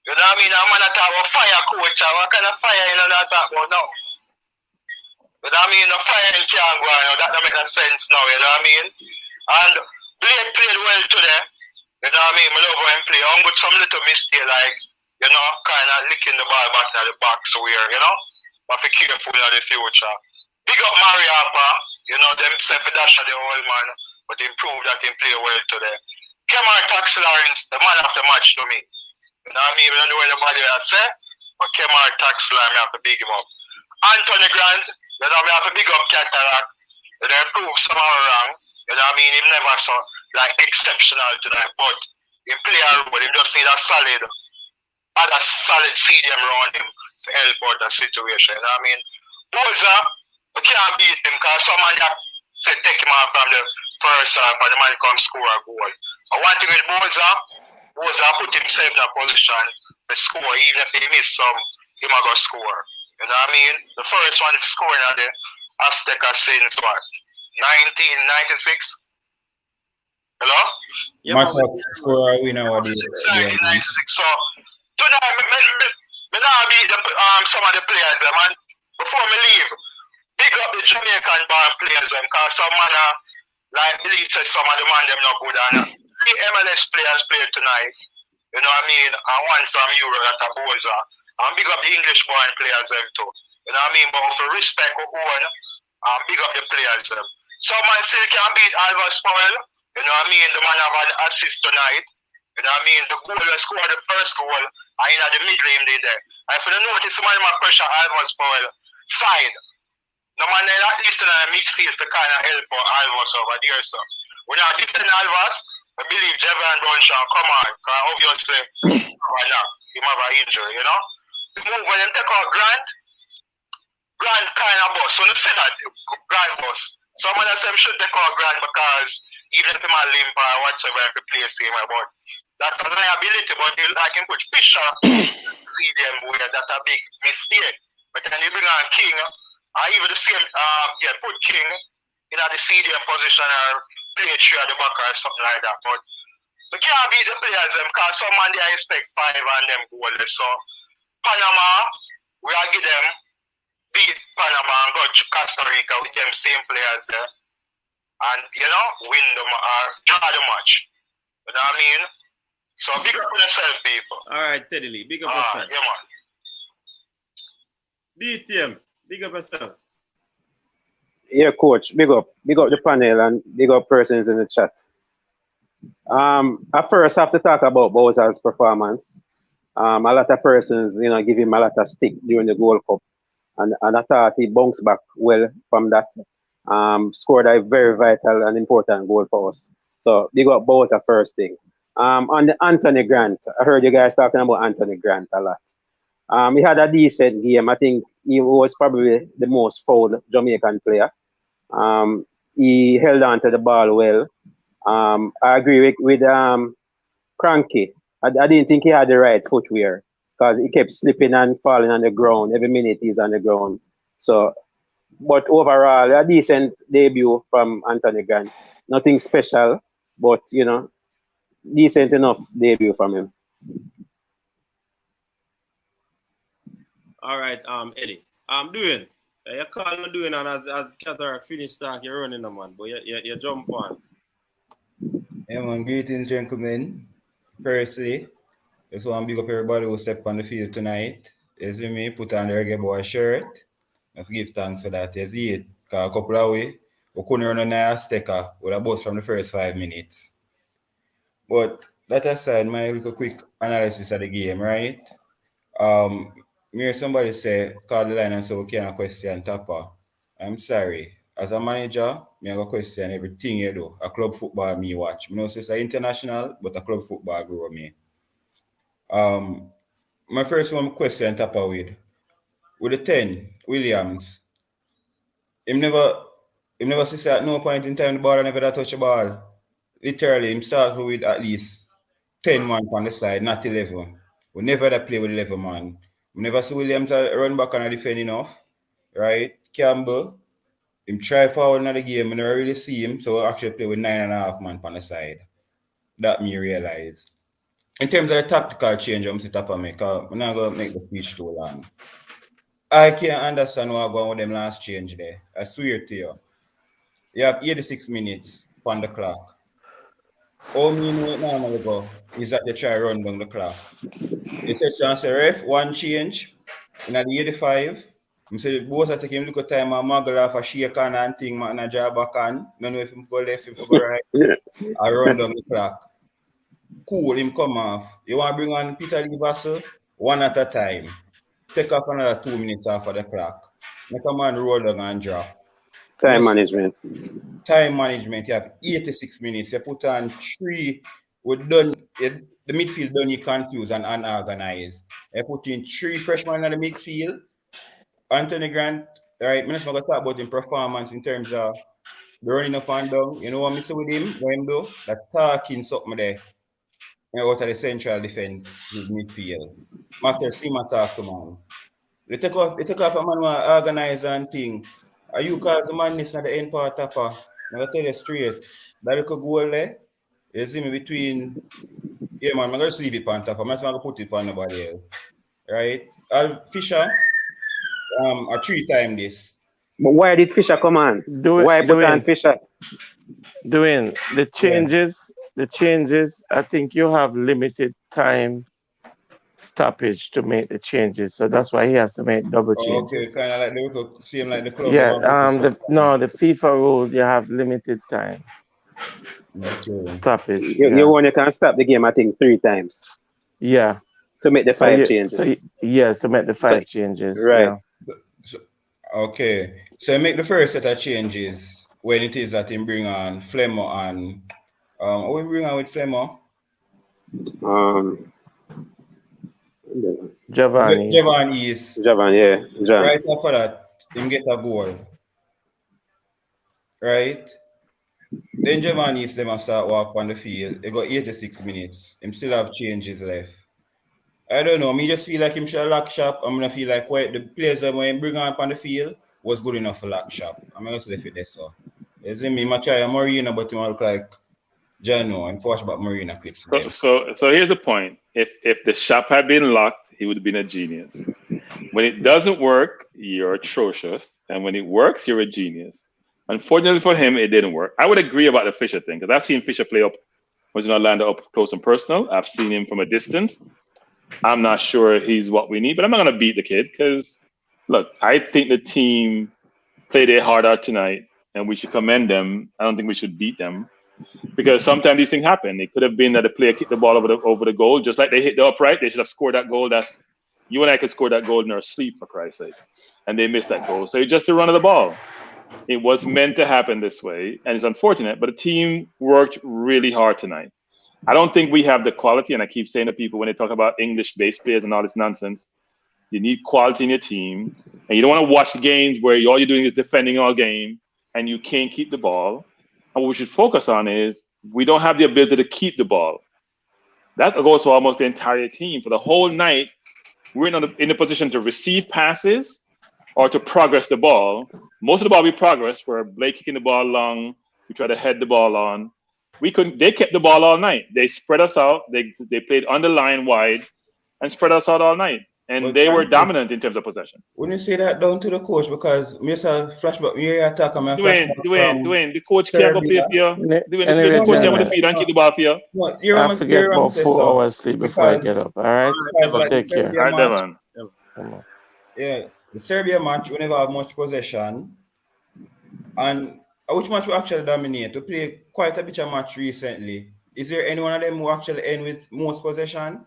You know what I mean? I'm gonna talk about fire, coach. What kind of fire you know that talk about now? You know what I mean? The fire in can't go on. That don't make no sense now. You know what I mean? And Blake played well today. You know what I mean? I love him play. I'm with some little mistake like, kind of licking the ball back to the box where, but be careful in the future. Big up Mariapa, them self-dash of the old man, but improve that he play well today. Kemar Tax Lawrence, the man of the match to me. You know what I mean? I don't know what anybody has said, but Kemar Tax Lawrence, I have to big him up. Anthony Grant, I have to big up Cataract. They improve some wrong. You know what I mean? He never saw. like exceptional tonight, but in player role, he just need a solid CDM around him to help out the situation. You know what I mean? Boza, we can't beat him because someone that said take him out from the first half and the man come score a goal. I want him with Boza put himself in a position to score, even if he miss some, he might go score. You know what I mean? The first one scoring at the Azteca since what? 1996? Hello? Yeah, Match score we know what 1996. So tonight, me now beat some of the players, man. Before me leave, big up the Jamaican bar players, because some man, like Elite said, some of the man them not good. And the MLS players played tonight, you know what I mean? And one from Europe at Boza. And big up the English born players them too. You know what I mean? But for respect who own, big up the players them. Some man still can beat Alvarez Powell. You know what I mean? The man have an assist tonight. You know what I mean? The goal scored the first goal, and in the middle him did there. And if you notice, the man my pressure Alvarez Powell side. The man at least in the midfield to kind of help Alvarez over there, so. When I defend Alvarez, I believe Jevan Dunshaw come on, because obviously he have an injury, you know? The move when they take out Grant kind of boss. So you see that Grant boss. Some of them should take out Grant because even if him a limp or whatsoever, if he plays him, but that's a liability, but you like him put Fisher, see them where that's a big mistake. But then you bring on King, or even the same, put King in the CDM position or play through at the back or something like that. But we can't beat the players because some man they expect 5 and them goals. So Panama, we are give them beat Panama and go to Costa Rica with them same players there. And you know, win them or draw the match. You know what I mean? So big up yourself, people. Alright, Teddy Lee, big up yourself. Yeah, man. DTM, big up yourself. Yeah, coach, big up the panel and big up persons in the chat. I first have to talk about Bowser's performance. A lot of persons, you know, give him a lot of stick during the Gold Cup, and I thought he bounced back well from that. Scored a very vital and important goal for us. So big up Bowser first thing. On the Anthony Grant, I heard you guys talking about Anthony Grant a lot. He had a decent game. I think he was probably the most fouled Jamaican player. He held on to the ball well. I agree with Cranky. I didn't think he had the right footwear because he kept slipping and falling on the ground. Every minute he's on the ground. So, but overall, a decent debut from Anthony Grant. Nothing special, but, you know, decent enough debut from him. All right, Eddie. I'm doing. You call me doing, and as Cataract finish talk, you're running, man. But you jump on. Yeah, man. Greetings, gentlemen. Firstly, just want to big up everybody who stepped on the field tonight. You see me put on the Reggae Boyz shirt. I give thanks for that. You see it. Because a couple of ways, we couldn't run on a Azteca with a bus from the first 5 minutes. But that aside, my little quick analysis of the game, right? Me or somebody say, call the line and say, we can't question Tapa. I'm sorry. As a manager, me have a question everything you do. A club football me watch. Me know it's international, but a club football grow me. My first one question Tapa with the 10, Williams. Him never see at no point in time the ball never touch the ball. Literally, him start with at least 10 man on the side, not 11. We never play with 11 man. We never see Williams run back and defend enough, right? Campbell, him try forward in the game, I never really see him, so I actually play with 9.5 man on the side. That me realize. In terms of the tactical change, I'm set up on me, because I'm not going to make the speech too long. I can't understand what going with them last change there. I swear to you. You have 86 minutes on the clock. All me know normally go is that you try to run down the clock. You said to answer ref, one change in the 85. I said both I take him look at time and muggle off a shake on and thing and a job back on. Don't know if him go left, him go right. I run down the clock. Cool, him come off. You want to bring on Peter Lee Vassell? One at a time. Take off another 2 minutes off of the clock. Make a man roll down and drop. Time management. Time management. You have 86 minutes. You put on 3. We're done. The midfield done you confused and unorganized. You put in 3 freshmen in the midfield. Anthony Grant, right? I'm not going to talk about his performance in terms of running up and down. You know what I miss with him? What him do? That talking something there. Out of the central defense midfield. Master Sima talk to man. They take off a man who organize and thing. Are you cause the madness at the end part tapper? I'm gonna tell you straight. That little goal there, you see me between man, I'm gonna leave it on top. I'm not gonna put it on nobody else. Right? Al Fisher, a 3-time this. But why did Fisher come on? Why put on Fisher? Doing the changes, I think you have limited time stoppage to make the changes, so that's why he has to make double changes. Okay, kind of like the same like the club. Yeah, the FIFA rule, you have limited time. Okay. Stoppage. You only can stop the game, I think, 3 times. Yeah. To make the 5 changes. To make the 5 changes. Right. Yeah. Okay. So make the first set of changes when it is that him bring on Flemmo and what we bring on with Flemmo? Javan, yeah. Right after that, him get a goal. Right? Then Javan them start walk on the field. They got 86 minutes. Him still have changes left. I don't know. Me just feel like him should lock shop. I'm gonna feel like the players that when bring on the field was good enough for lock shop. I'm gonna say it this so. You see me, I try Marina, but him look like Jano. I'm forced about Marina clips. So here's the point. If the shop had been locked, he would have been a genius. When it doesn't work, you're atrocious. And when it works, you're a genius. Unfortunately for him, it didn't work. I would agree about the Fisher thing, because I've seen Fisher play up, was in Orlando up close and personal. I've seen him from a distance. I'm not sure he's what we need, but I'm not going to beat the kid because, look, I think the team played their heart out tonight, and we should commend them. I don't think we should beat them because sometimes these things happen. It could have been that the player kicked the ball over the goal, just like they hit the upright. They should have scored that goal. That's you and I could score that goal in our sleep, for Christ's sake, and they missed that goal. So it's just the run of the ball. It was meant to happen this way, and it's unfortunate, but the team worked really hard tonight. I don't think we have the quality, and I keep saying to people when they talk about English-based players and all this nonsense, you need quality in your team, and you don't want to watch games where all you're doing is defending all game, and you can't keep the ball. And what we should focus on is we don't have the ability to keep the ball. That goes for almost the entire team. For the whole night, we're in a position to receive passes or to progress the ball. Most of the ball we progressed were Blake kicking the ball long, we tried to head the ball on. We couldn't. They kept the ball all night. They spread us out. They played on the line wide and spread us out all night. And they were dominant in terms of possession. Wouldn't you say that down to the coach? Because me say flashback, me attack and Dwayne, the coach can't go play for you. Dwayne, the coach can't go feed and kick the ball for you. No, I have to get about 4 hours sleep before I get up. All right, so take care. All right, Devon. Yeah, the Serbia match, we never have much possession. And which match we actually dominate? We play quite a bit of match recently. Is there any one of them who actually end with most possession?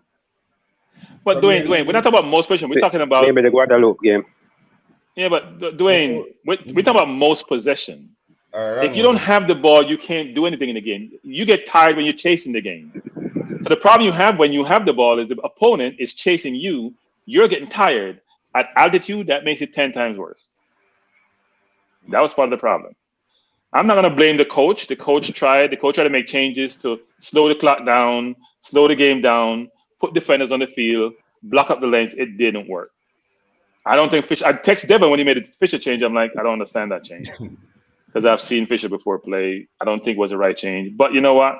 But Dwayne, we're not talking about most possession. We're talking about maybe the Guadeloupe game. Yeah, but Dwayne, we're talking about most possession. If you don't have the ball, you can't do anything in the game. You get tired when you're chasing the game. So the problem you have when you have the ball is the opponent is chasing you. You're getting tired. At altitude, that makes it 10 times worse. That was part of the problem. I'm not going to blame the coach. The coach tried to make changes to slow the clock down, slow the game down, put defenders on the field, block up the lanes. It didn't work. I don't think Fisher. I text Devin when he made the Fisher change. I'm like, I don't understand that change because I've seen Fisher before play. I don't think it was the right change. But you know what?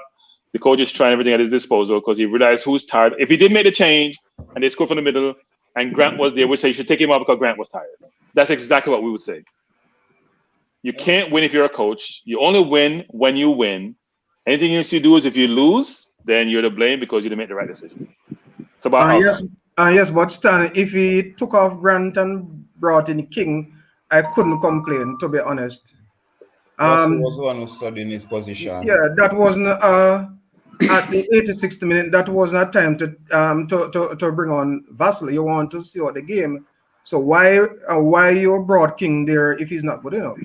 The coach is trying everything at his disposal because he realized who's tired. If he did make the change and they scored from the middle and Grant was there, we'd say you should take him out because Grant was tired. That's exactly what we would say. You can't win if you're a coach. You only win when you win. Anything you need to do is if you lose, then you're to blame because you didn't make the right decision. It's about yes, but Stan, if he took off Grant and brought in King, I couldn't complain, to be honest. Was one who stood in his position. Yeah, that wasn't at the 86th minute. That wasn't a time to bring on Vassell. You want to see out the game. So why you brought King there if he's not good enough?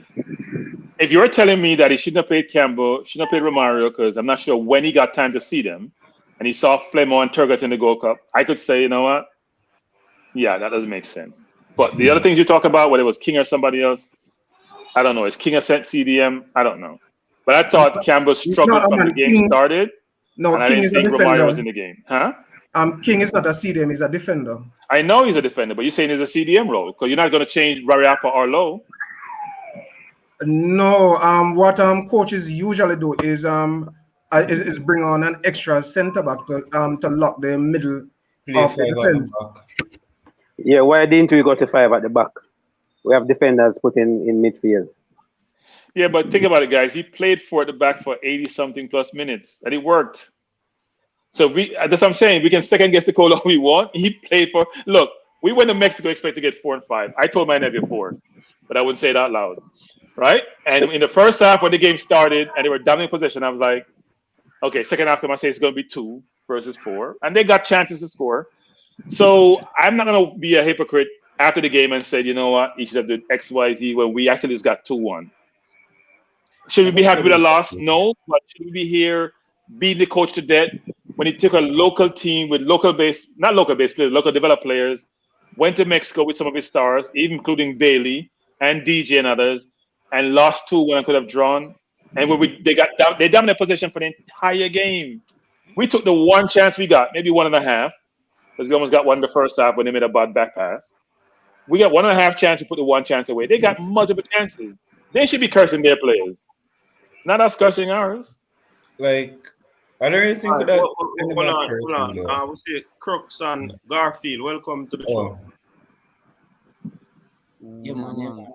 if you're telling me that he shouldn't have played Campbell, shouldn't have played Romario, because I'm not sure when he got time to see them, and he saw Flemo and Turgot in the Gold Cup, I could say, you know what? Yeah, that doesn't make sense. But the other things you talk about, whether it was King or somebody else, I don't know. Is King a sent CDM? I don't know. But I thought Campbell struggled from the game started, No, and I King didn't is a think Romario was defender. in the game. Huh? King is not a CDM, he's a defender. I know he's a defender, but you're saying he's a CDM role because you're not going to change Rariapa or Low. No, what coaches usually do is bring on an extra centre back to lock the middle Play of the 5 at defense. the back. Yeah, why didn't we go to 5 at the back? We have defenders put in midfield. Yeah, but think about it, guys. He played for at the back for 80-something plus minutes, and it worked. So that's what I'm saying. We can second guess the call all we want. He played for. Look, we went to Mexico expect to get 4 and 5. I told my nephew 4, but I wouldn't say it out loud, right? And in the first half, when the game started and they were dominating possession, I was like, okay, second half, I say it's going to be 2 versus 4, and they got chances to score. So I'm not going to be a hypocrite after the game and say, you know what, he should have done X, Y, Z when we actually just got 2-1. Should we be happy with a loss? No, but should we be here beating the coach to death when he took a local team with local base, not local base players, local developed players, went to Mexico with some of his stars, even including Bailey and DJ and others, and lost 2 when I could have drawn. And when they dominated possession for the entire game. We took the one chance we got, maybe 1.5, because we almost got one in the first half when they made a bad back pass. We got 1.5 chance to put the one chance away. They got multiple chances. They should be cursing their players, not us cursing ours. Like, are there anything to that? Hold on. We see Crooks and Garfield. Welcome to the show. Yeah, man.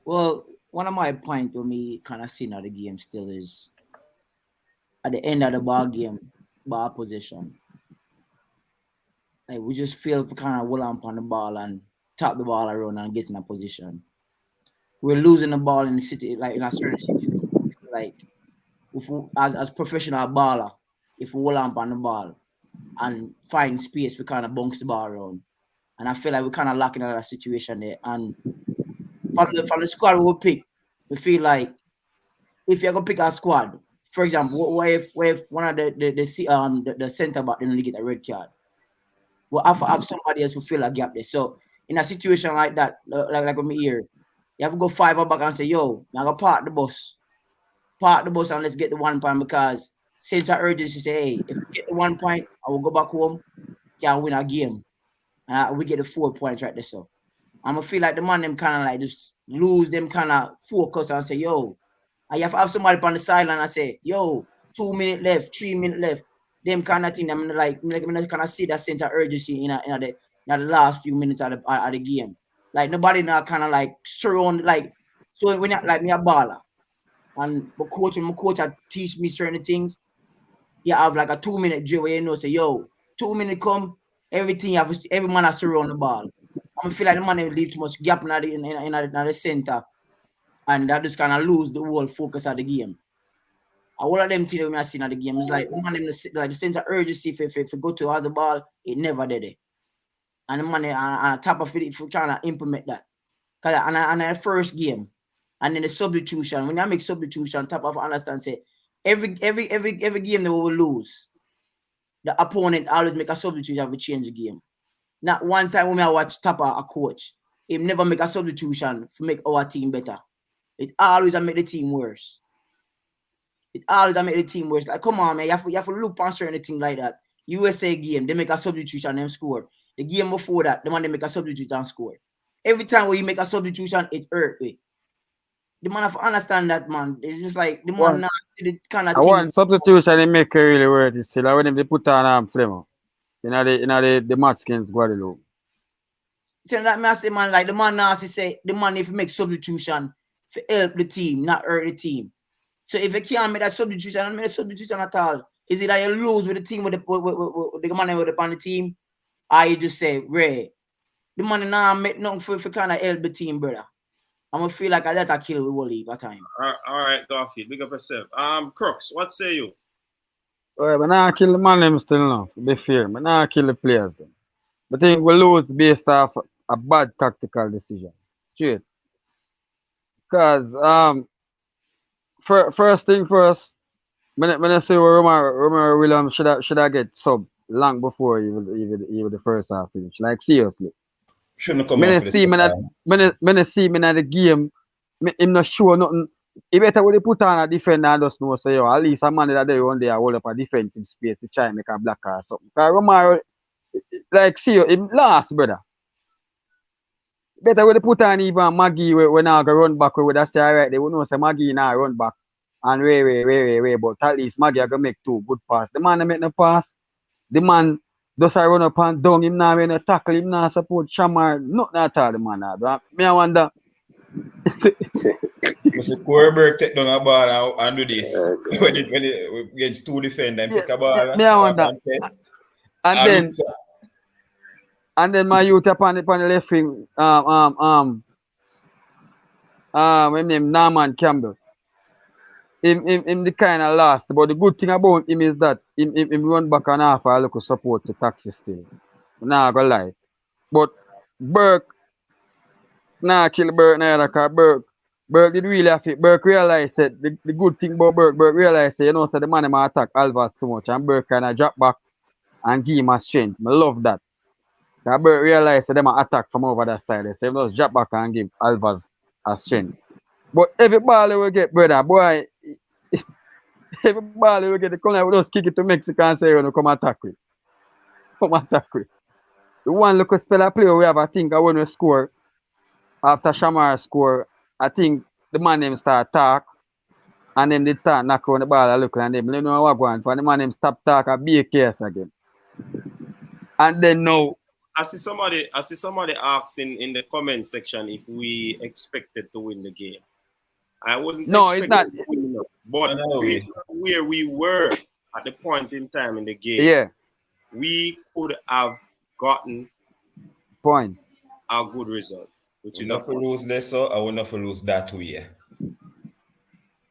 Well, one of my points with me kind of seeing how the game still is at the end of the ball position. Like we just feel we kind of hold on the ball and tap the ball around and get in a position. We're losing the ball in the city, like in a certain situation. Like if we, as professional baller, if we hold on the ball and find space, we kind of bounce the ball around. And I feel like we're kind of lacking in that situation there. And from the squad we will pick, we feel like if you're gonna pick a squad, for example, what if one of the centre back didn't get a red card? We'll have somebody else who fill a gap there. So in a situation like that, like with me here, you have to go 5 up back and say, yo, I'm gonna park the bus and let's get the 1 point, because sense of urgency say, hey, if we get the 1 point, I will go back home, can win a game. And we get the 4 points right there. So I'm gonna feel like the man them kind of like just lose them kind of focus and say, yo, and you have to have somebody on the sideline and say, yo, 2 minutes left, 3 minutes left. Them kind of thing. I'm like kind of see that sense of urgency in the last few minutes of the game. Like nobody now kind of like surround like, so when you like me a baller and my coach teach me certain things. You have like a 2 minute drill where you know say, yo, 2 minutes come, everything every man has surround the ball. I feel like the man will leave too much gap in the center, and that just kind of lose the whole focus of the game. All of them things I seen at the game is like man, like the sense of urgency if go to has the ball, it never did it. And the man on top of it, if we trying to implement that, cause and the first game, and then the substitution. When I make substitution, top of understand say every game that we will lose, the opponent always make a substitution have to change the game. Not one time when I watch Tapa a coach, he never make a substitution to make our team better. It always make the team worse. Like, come on, man, you have to look past anything like that. USA game, they make a substitution and score. The game before that, the man they make a substitution and score. Every time when you make a substitution, it hurt me. The man have to understand that, man. It's just like the man now see the kind of thing. One substitution they make it really worth it. Still, when they put on Flemo, the match against Guadeloupe. So that I say, man, like the man now say the man if you make substitution to help the team, not hurt the team. So if you can't make that substitution and make a substitution at all, is it that you lose with the team with the man with on the team, or you just say, Ray, the man now make nothing for kind of help the team, brother. I'm gonna feel like I let that kill we will leave at time. All right, Garfield, big up yourself. Crooks, what say you? Well, but now kill the man them still enough, to be fair. But now kill the players them. But I think we lose based off a bad tactical decision. Straight. Cause first thing first, when I say Romero Williams should I get sub long before even the first half finish. Like seriously. Shouldn't come When on I for the see him second. when I see him in the game, him not sure nothing. He better when they put on a defender and just know say yo, at least a man that they run there hold up a defensive space to try and make a block or something. Cause Romero like see you, him last brother. Better when they put on even Maggie when I go run back with that say alright, they will know say Maggie now run back and way, but at least Maggie I gonna make two good pass. The man make no pass, the man just I run up and down him now when tackle him now support Shamar, nothing at all the man now. Me I wonder Mr. Corberg take down a ball and do this. when it against two defender and yeah, pick a ball me I wonder. and And then my youth upon the left wing, his name Norman Campbell. Him the kind of last. But the good thing about him is that him run back and half a look support to taxi still. Nah go lie. But Burke, nah kill Burke neither, cause Burke did really have it. Burke realized that the good thing about Burke realized that, you know, so the man might attack Alvarez too much and Burke kinda drop back and give him a strength. I love that. Burke realized that they might attack from over that side. So he just drop back and give Alvarez a strength. But every ball they will get, brother, boy, every ball they will get, they come like we just kick it to Mexico and say, you know, come attack it. Come attack it. The one look spell a player we have, I think, when we score, after Shamar score, I think the man name start talk, and then they start knock on the ball, I look and them, you know what going for the man name stop talk and be a case again. And then now, I see somebody asking in the comment section if we expected to win the game. I wasn't expecting to win, but based on where we were at the point in time in the game, we could have gotten a good result, which is not for lose this, so I will not for lose that way.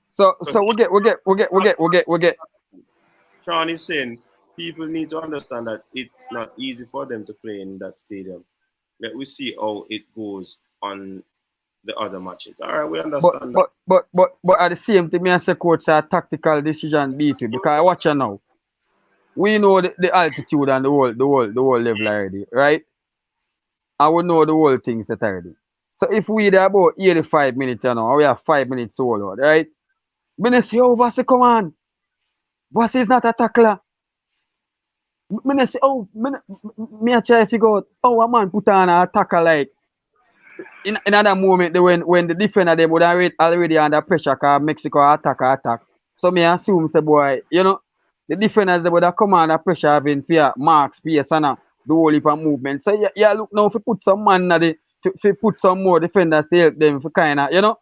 So we get. Sean is saying people need to understand that it's not easy for them to play in that stadium. Let we see how it goes on the other matches. All right, we understand that. But at the same time, I say coach a tactical decision beat you because I watch you now. We know the altitude and the whole level already, right? And we know the whole thing set already. So if we there about 85 minutes, you know, or we have 5 minutes to hold out, right? Me say, oh, Vasi, come on. Vasi is not a tackler. Me say, oh, me a try to figure out how a man put on a tackle like in another moment when the defender them would already under pressure because Mexico attack. So me assume say boy, you know, the defenders they would have come under pressure having fear, mark, space and the whole heap of movement. So yeah, look now if you put some man at if you put some more defenders to help them for kinda, you know,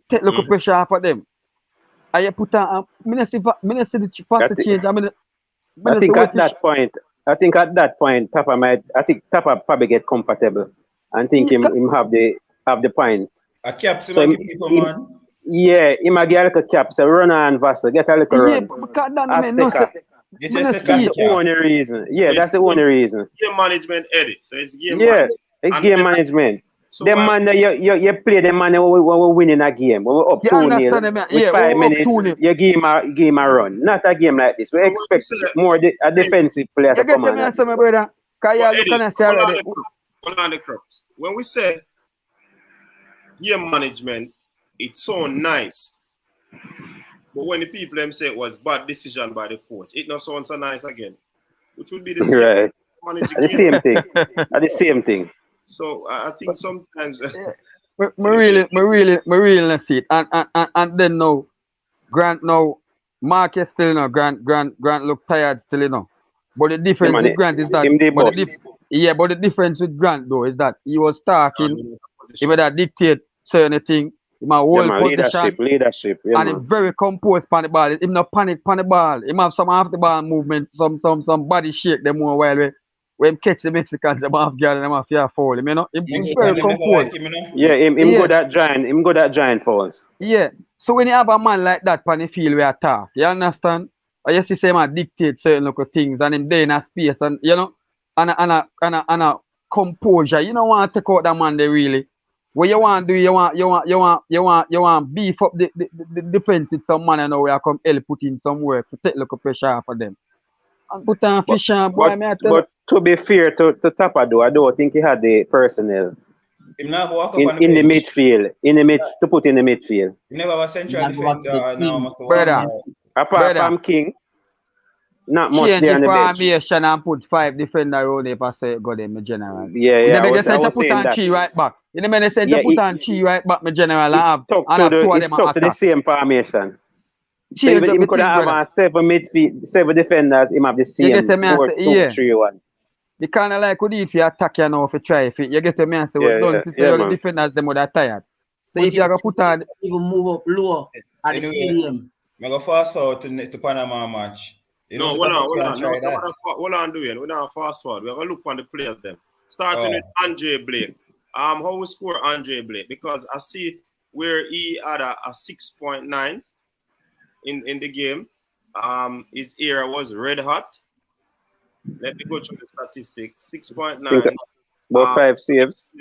take look pressure off of them. And you put on me see the fast change. I think at that point, Tapa probably get comfortable and think him have the point. A cap, so people, man. Yeah, he might get a little cap. So run and Vasa, get a little run. Because that's the only reason. Yeah, that's the only reason. Game management, Eddie. So it's game management. It's game management. So the man that you play the man when we winning a game. When we're up 2-0 with 5 minutes, you give him a run. Not a game like this. We expect more a defensive player to come on. Hold on the crux. When we say game management, it sounds nice. But when the people them say it was bad decision by the coach, it not sounds so nice again. Which would be the same. Right. The same thing. So I think sometimes we really see it. And then now Grant Mark is still, you know, Grant look tired still, you know. But the difference with Grant is that but the difference with Grant though is that he was talking, he would dictate certain things. He might hold position, leadership, and he's very composed on the ball. He not panic on the ball. He have some half the ball movement, some body shake them more while when catch the Mexicans, them have girl and them have fear foul. You know, he's very composed. Yeah, him go that giant fouls. Yeah. So when you have a man like that on the field we attack, you understand? Or you see say man dictate certain local things and him there in a space and you know and a composure. You don't want to take out that man there really. What you want to do, you want beef up the defense with some man and now we are come help put in some work to take a little pressure off of them. And put on fish on, boy, me I tell you. But to be fair to Tapado, I don't think he had the personnel Him never walk up on in the bench. midfield, to put in the midfield. He never have a central Never walk defender. the Now team. must walk Brother. out. Apart Brother. from King, not much Change there on the the bench. formation and put 5 defender around if I say go there, my general. Yeah, In yeah. the I was center put saying on that. 3 right back. In the center Yeah, put on 3 right back, my general. He And stuck have 2 of them to the attack. same formation. So Change he up the could thing, have brother. 7 defenders. Him have the You same get me and 4, say, 2, yeah. 3, 1. You kind of like, if you attack you now if you try if you get me and say, Yeah, well, don't yeah, see yeah, the man. defenders them would have tired. So But if you are going to put on, even move up lower at the Anyway, stadium. I go fast forward to Panama match. You No, know, hold on. try No, that. hold on, doing. We're not fast forward. We're gonna look on the players then. Starting with Andre Blake. How we score Andre Blake? Because I see where he had a 6.9 in the game. His era was red hot. Let me go through the statistics. 6.9. About 5 saves.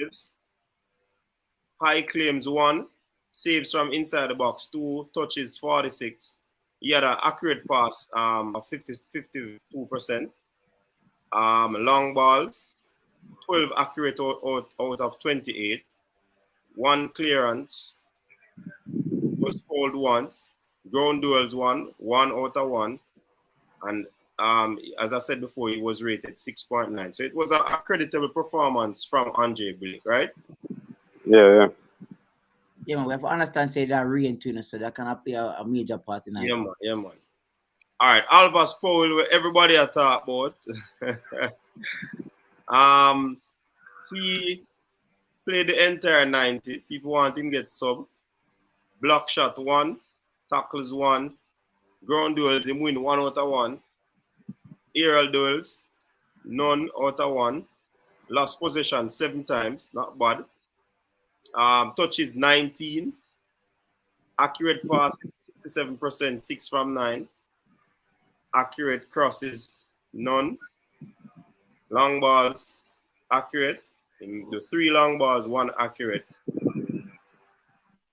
High claims 1. Saves from inside the box 2. Touches 46. He had an accurate pass of 52%. Long balls 12 accurate out of 28. 1 clearance. Was fouled once. Ground duels 1 out of 1. And as I said before, he was rated 6.9. So it was a creditable performance from Andre Blake, right? Yeah. Yeah, man, we have to understand, say that rain tune, so that can play a major part in that. Yeah, man. All right, Alvas Powell, where everybody I talk about. He played the entire 90. People want him to get sub. Block shot 1, tackles 1, ground duels, him win 1 out of 1. Aerial duels, none out of 1. Lost possession 7 times, not bad. Touches 19. Accurate pass 67%, 6 from 9. Accurate crosses, none. Long balls, accurate. The 3 long balls, 1 accurate.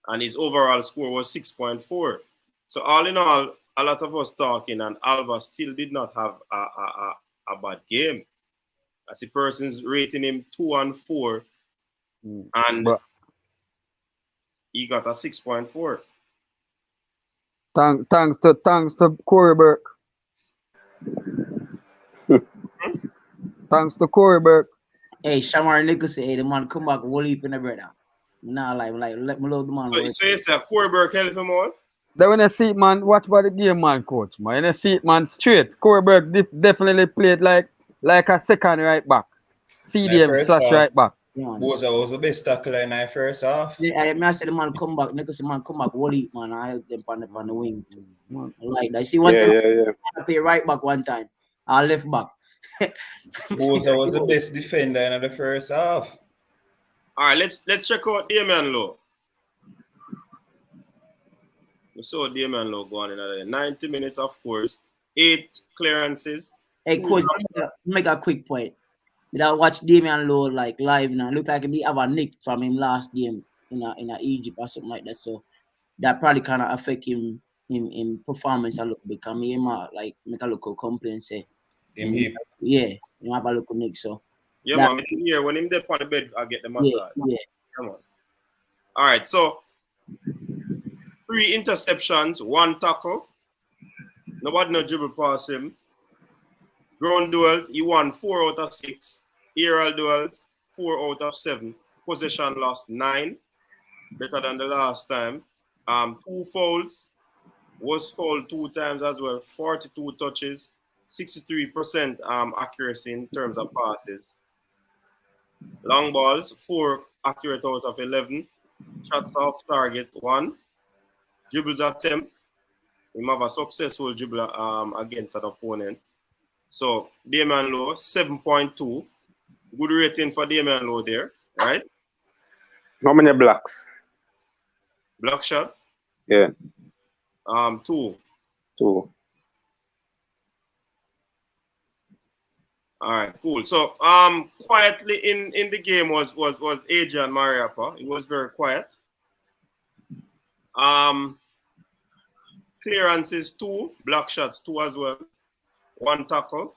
And his overall score was 6.4. So all in all, a lot of us talking, and Alva still did not have a bad game. I see persons rating him 2 and 4, and he got a 6.4. Thanks to Corey Burke. Thanks to Corey Burke. Hey, Shamar Nichols say, hey, the man come back, whole heap in the brother. Nah, like, let me love the man. So you say Corey Burke help him out? Then when I see it, man, watch by the game, man, coach, man. When I see it, man, straight. Corey Burke definitely played like a second right back. CDM slash right back. Boza was the best tackler in the first half. Yeah, I said the man come back. Nichols man come back, whole heap, man. I help them on the wing. I like that. See one time I play right back one time. I left back. Boza was the best defender in the first half. All right, let's check out Damian Lowe. We saw Damian Lowe going in there. 90 minutes, of course. 8 clearances. Hey, coach, make a quick point. I watch Damian Lowe like live now. Look like he have a nick from him last game in a Egypt or something like that. So that probably kind of affect him in performance a little bit. Because he like make a local complaint say. Him yeah, he have a local nick. So yeah, man. Here when him there on the bed, I get the massage. Yeah. Come on. All right, so 3 interceptions, 1 tackle. Nobody no dribble past him. Ground duels, he won 4 out of 6. Aerial duels, 4 out of 7. Possession lost 9. Better than the last time. 2 fouls. Was fouled 2 times as well. 42 touches. 63% accuracy in terms of passes. Long balls, 4 accurate out of 11. Shots off target, 1. Dribbles attempt. We have a successful dribble against an opponent. So Damian Lowe, 7.2. Good rating for Damian Lowe there, right? How many blocks? Block shot? Yeah. 2. 2. All right, cool. So quietly in the game was Adrian Mariappa. He was very quiet. Clearances 2, block shots 2 as well. 1 tackle.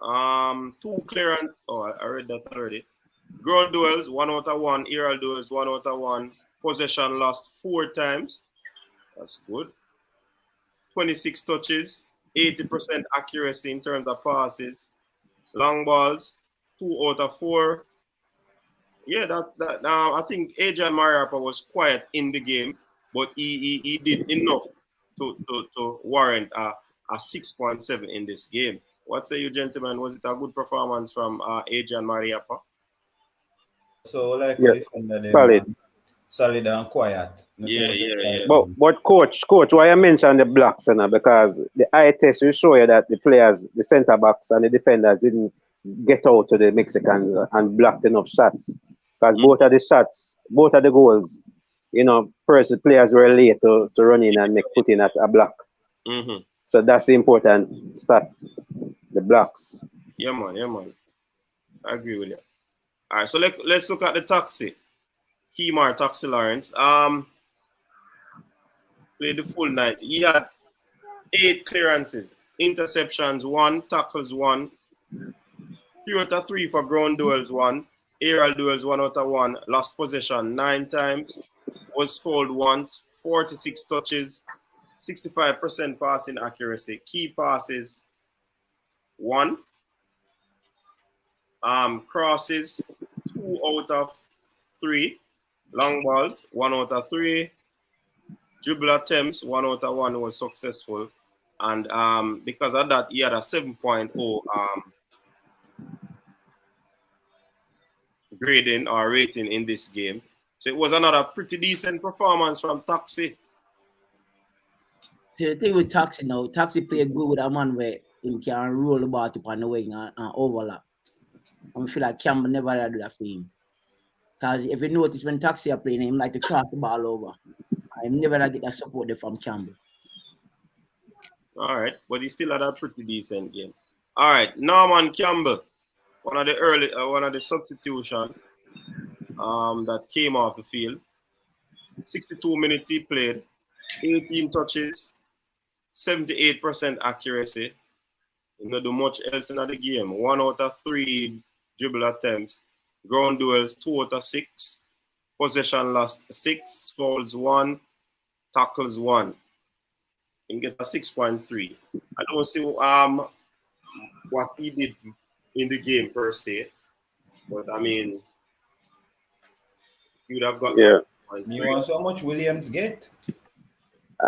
2 clearance. Oh, I read that already. Ground duels 1 out of 1. Aerial duels 1 out of 1. Possession lost 4 times. That's good. 26 touches, 80% accuracy in terms of passes. Long balls 2 out of 4. Yeah, that's that. Now I think Adrian Mariappa was quiet in the game, but he did enough to warrant a 6.7 in this game. What say you, gentlemen? Was it a good performance from Adrian Mariappa? So like Yeah, defender them, solid. Solid and quiet. Yeah. But coach, why I mentioned the blocks, because the eye test will show you that the players, the centre backs and the defenders didn't get out to the Mexicans and blocked enough shots. Because both of the goals, players were late to run in and put in a block. Mm-hmm. So that's the important stat, the blocks. Yeah, man. I agree with you. All right, so let's look at the taxi. Kemar Taxi Lawrence. Played the full night. He had 8 clearances, interceptions 1, tackles 1, 3 out of 3 for ground duels 1, aerial duels 1 out of 1, lost possession 9 times, was fouled once, 46 touches, 65% passing accuracy, key passes 1, crosses 2 out of 3, long balls 1 out of 3, dribble attempts 1 out of 1 was successful, and because of that he had a 7.0 grading or rating in this game. So it was another pretty decent performance from Taxi. So the thing with Taxi now, Taxi play good with a man where he can roll the ball up on the wing and overlap. I feel like Campbell never do that for him. Because if you notice when Taxi are playing, him like to cross the ball over. I never get that support there from Campbell. All right, but he still had a pretty decent game. All right, Norman Campbell, one of the substitution that came off the field. 62 minutes he played, 18 touches, 78% accuracy. He didn't do much else in the game. 1 out of 3 dribble attempts, ground duels 2 out of 6, possession lost 6, fouls 1, tackles 1. He get a 6.3. I don't see what he did in the game per se, but I mean, you would have got. You want so much Williams get?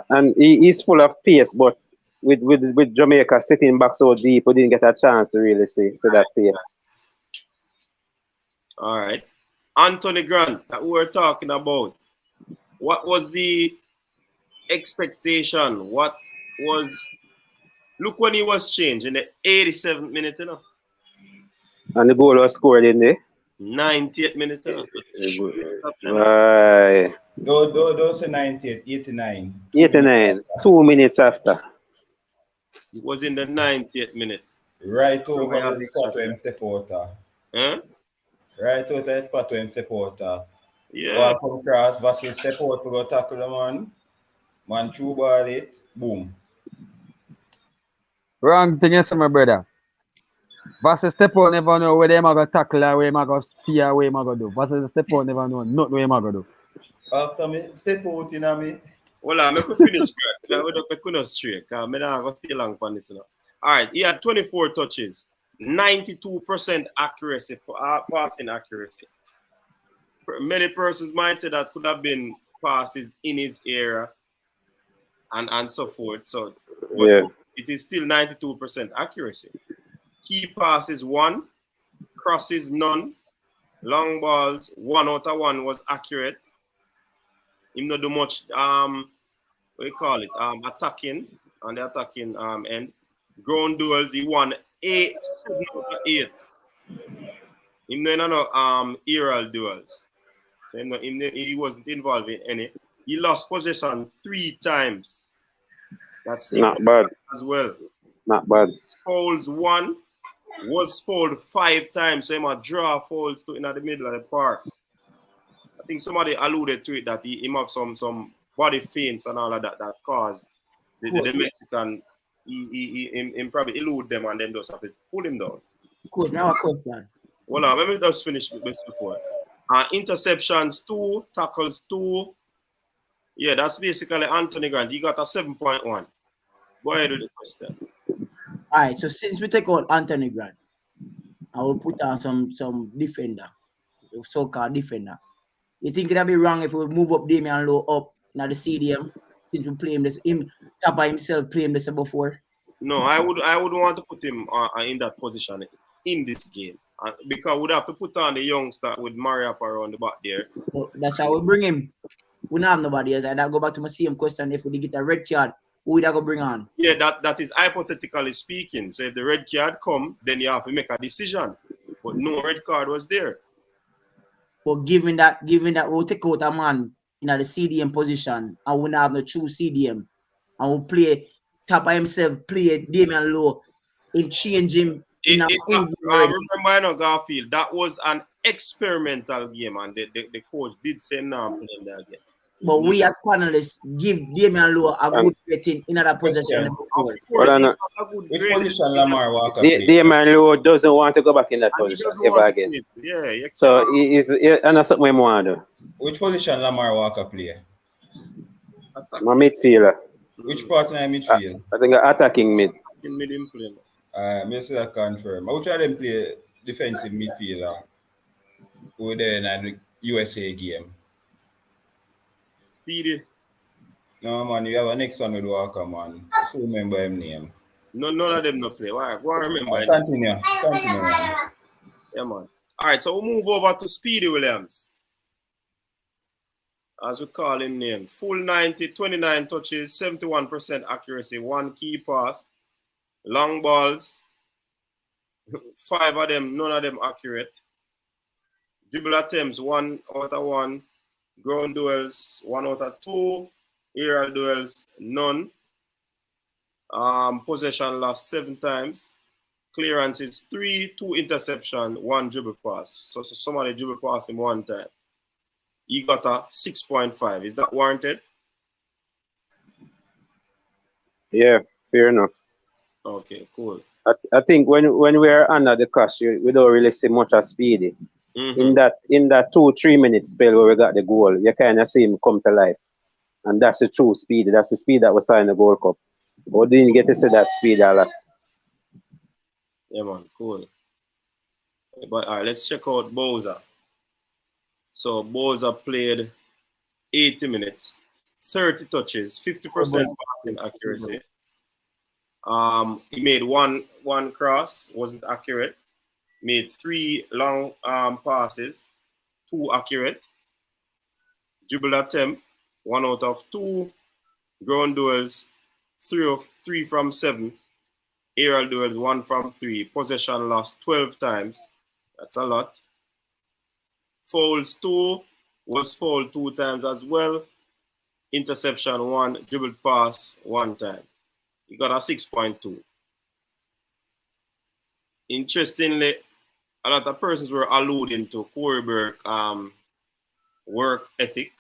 And he's full of pace, but with Jamaica sitting back so deep, we didn't get a chance to really see that pace. All right, Anthony Grant that we were talking about. What was the expectation? What was? Look when he was changed in the 87th minute, And the goal was scored in the 90th minute, Right. Don't say 90th, 89. 89, 2 minutes after. It was in the 90th minute. Right over the spot where him step out. Huh? Right over the spot where him step out. Yeah. Ball come across, Vassal step out for go tackle the man. Man through ball it, boom. Wrong thing is, my brother. Vassal step out never know where them are going to tackle or where them are going to steer or where them are going to do. Vassal step out never know nothing where them are going to do. After me, step out in me. Well, I could finish. I couldn't straight. I go stay long on this. All right, he had 24 touches, 92% accuracy, passing accuracy. Many persons might say that could have been passes in his era and so forth. So, yeah, it is still 92% accuracy. Key passes 1, crosses none, long balls 1 out of 1 was accurate. Him not do much attacking on the attacking end. Ground duels he won 7 out of 8. Him no aerial duels. So he wasn't involved in any. He lost possession 3 times. That's not bad as well. Not bad. Fouls 1, was fouled 5 times, so he might draw fouls to in the middle of the park. I think somebody alluded to it that he might have some body feints and all of that caused the Mexican he probably elude them and then just have to pull him down. Coach, now a question. Well, let me just finish this before. Interceptions 2, tackles 2. Yeah, that's basically Anthony Grant. He got a 7.1. Go ahead with the question. All right, so since we take out Anthony Grant, I will put down some defender, so-called defender. You think it'd be wrong if we move up Damian Lowe up now the CDM since we play him this him Tapa himself play him this before? No, I would want to put him in that position in this game because we'd have to put on the youngster with Mariap around the back there. So that's how we bring him. We don't have nobody else. I go back to my same question. If we get a red card, who would I go bring on? Yeah, that is hypothetically speaking. So if the red card come, then you have to make a decision. But no red card was there. But given that we'll take out a man in the CDM position and we don't have no true CDM, and we'll play Tapa himself, play Damian Lowe, and change him. Remember, Garfield, that was an experimental game, and the coach did say now playing that game. But we as panelists give Damian Lowe a good rating in other position. Which position Lamar Walker play? Damian Lowe doesn't want to go back in that position ever again. Yeah, so and that's something we want to do. Which position Lamar Walker play? My midfielder. Which part in midfield? I think attacking mid. In mid play. Me say that confirm. I would try them play defensive midfielder who there in the USA game. Speedy. No man, you have a next one with Walker, man. I still remember him name. None of them no play. Why? Go and remember. Continue, man. Yeah, man. All right, so we'll move over to Speedy Williams. As we call him name. Full 90, 29 touches, 71% accuracy, 1 key pass. Long balls, 5 of them, none of them accurate. Dribble attempts, 1 out of 1. Ground duels, 1 out of 2. Aerial duels, none. Possession lost 7 times. Clearances 3, 2 interception, 1 dribble pass. So somebody dribble pass him 1 time. He got a 6.5. Is that warranted? Yeah, fair enough. Okay, cool. I think when we're under the cosh, we don't really see much of Speedy. In that 2-3 minute spell where we got the goal, you kind of see him come to life. And that's the true speed. That's the speed that was signed the Gold Cup. But didn't get to see that speed a lot. Yeah, man, cool. But all right, let's check out Bowser. So Bowser played 80 minutes, 30 touches, 50% passing accuracy. He made one cross, wasn't accurate. Made 3 long passes, 2 accurate. Dribble attempt, 1 out of 2. Ground duels, 3 from 7. Aerial duels, 1 from 3. Possession lost 12 times. That's a lot. Fouls 2, was fouled 2 times as well. Interception 1, dribbled pass 1 time. He got a 6.2. Interestingly, a lot of persons were alluding to Corey Burke work ethic.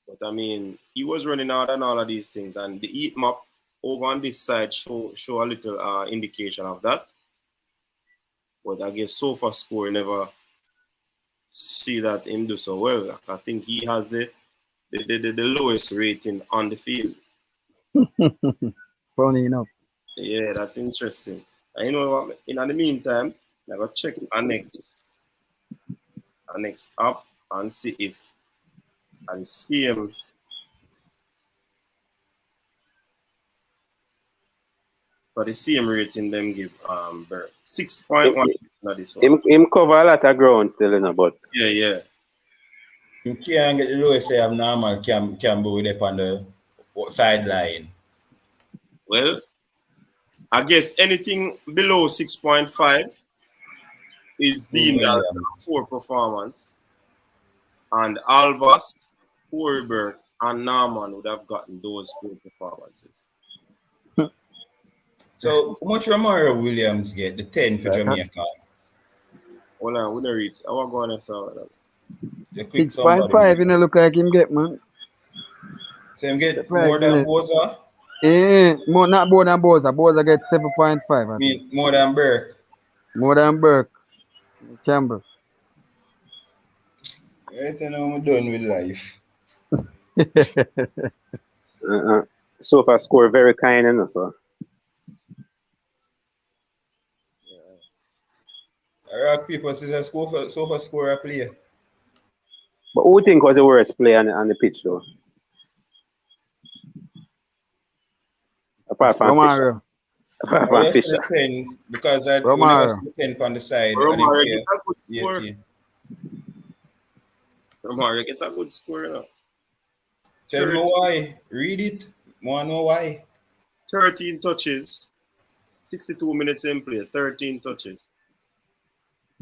But I mean, he was running out and all of these things, and the heat map over on this side show a little indication of that. But I guess so far score never see that him do so well. Like, I think he has the lowest rating on the field. Funny enough. Yeah, that's interesting. And you know what? In the meantime, I go check Annex up and see if I see him. For the same rating, them give Burke 6.1. This one. Him cover a lot of ground still in a but. Yeah. You can't get the lowest say of normal can be up on the sideline. Well, I guess anything below 6.5 is deemed as a poor performance. And Alvas, Burke, and Norman would have gotten those poor performances. So how much Romario Williams get? The 10 for Jamaica. Hold on, we don't reach. I want to go on and saw that. You click 6.5, you know, look like him get, man. So him get more than Boza? More, not more than Boza. Boza get 7.5. I think. More than Burke. More than Burke. Campbell. Right now I'm done with life. So far score very kind, and so. Alright, people, since I so far score a play. But who think was the worst player on the pitch though? Apart from Fisher. Apart from Fisher. 10 because I never see 10 on the side. Romario get a good score. Romario get a good score now. Tell me why. Read it. Want to know why? 13 touches, 62 minutes in play, 13 touches.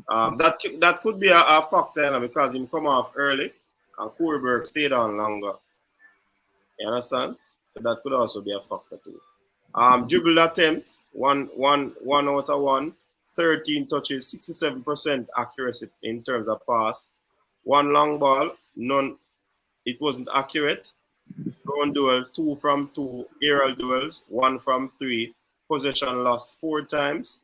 That could be a factor, you know, because him come off early and Kohlberg stayed on longer. You understand? So that could also be a factor too. Dribble attempts, one out of one, 13 touches, 67% accuracy in terms of pass. One long ball, none, it wasn't accurate. Ground duels, 2 from 2. Aerial duels, 1 from 3. Possession lost 4 times.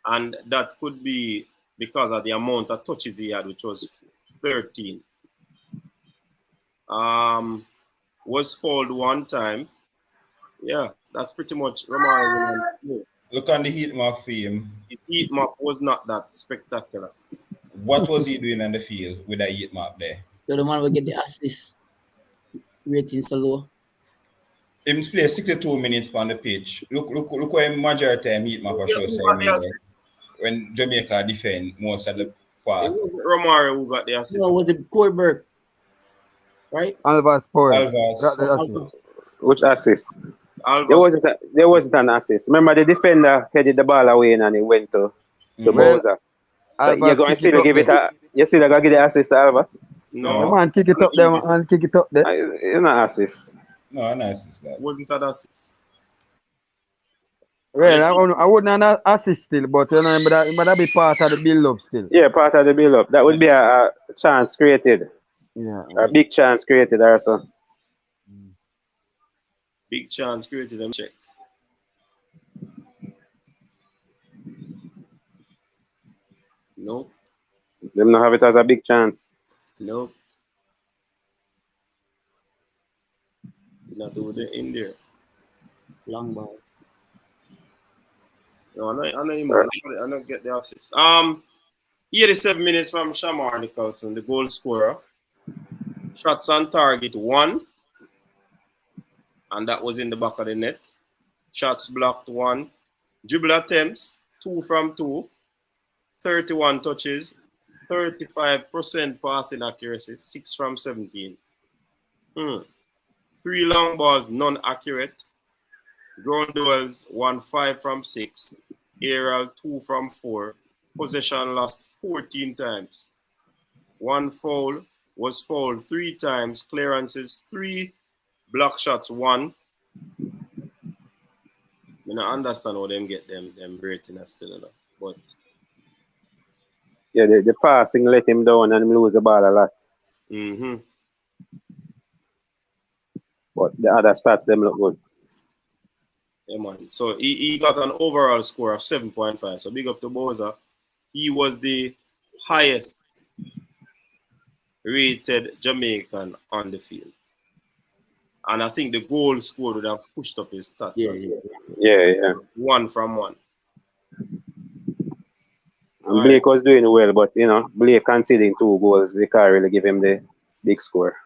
And that could be because of the amount of touches he had, which was 13. Was fouled 1 time. Yeah, that's pretty much Romario. Look on the heat map for him. His heat map was not that spectacular. What was he doing on the field with that heat map there? So the man will get the assist rating so low. Him play 62 minutes on the pitch. Look where majority time heat map shows when Jamaica defend most of the part. It wasn't Romario who got the assist. No, it was the Kohlberg, right? Alvarez got the assist. Which assist? There wasn't an assist. Remember the defender headed the ball away and he went to Boza. So you're going to still give it a. You still going to give the assist to Alvarez? No. Come on, kick it up there, man. Kick it up there. It's not assist. No, not assist. That wasn't an assist. Well, I wouldn't have assist still, but you know, but that be part of the build-up still. Yeah, part of the build-up. That would be a chance created. Yeah. A big chance created also. Big chance created, them check. Nope. Them not have it as a big chance. Nope. Not over there in there. Long ball. No, I don't get the assist. 87 minutes from Shamar Nicholson, the goal scorer. Shots on target 1. And that was in the back of the net. Shots blocked 1. Dribble attempts 2 from 2. 31 touches. 35% passing accuracy. 6 from 17. 3 long balls, none accurate. Ground duels 1-5 from 6. Aerial 2 from 4. Possession lost 14 times. 1 foul, was fouled 3 times. Clearances 3. Block shots 1. I don't understand how them get them rating as still enough. But yeah, the passing let him down and him lose the ball a lot. But the other stats them look good. Yeah, man. So he got an overall score of 7.5. So big up to Boza. He was the highest rated Jamaican on the field. And I think the goal scored would have pushed up his stats. Yeah. 1 from 1. And Blake was doing well, but you know, Blake conceding 2 goals, they can't really give him the big score.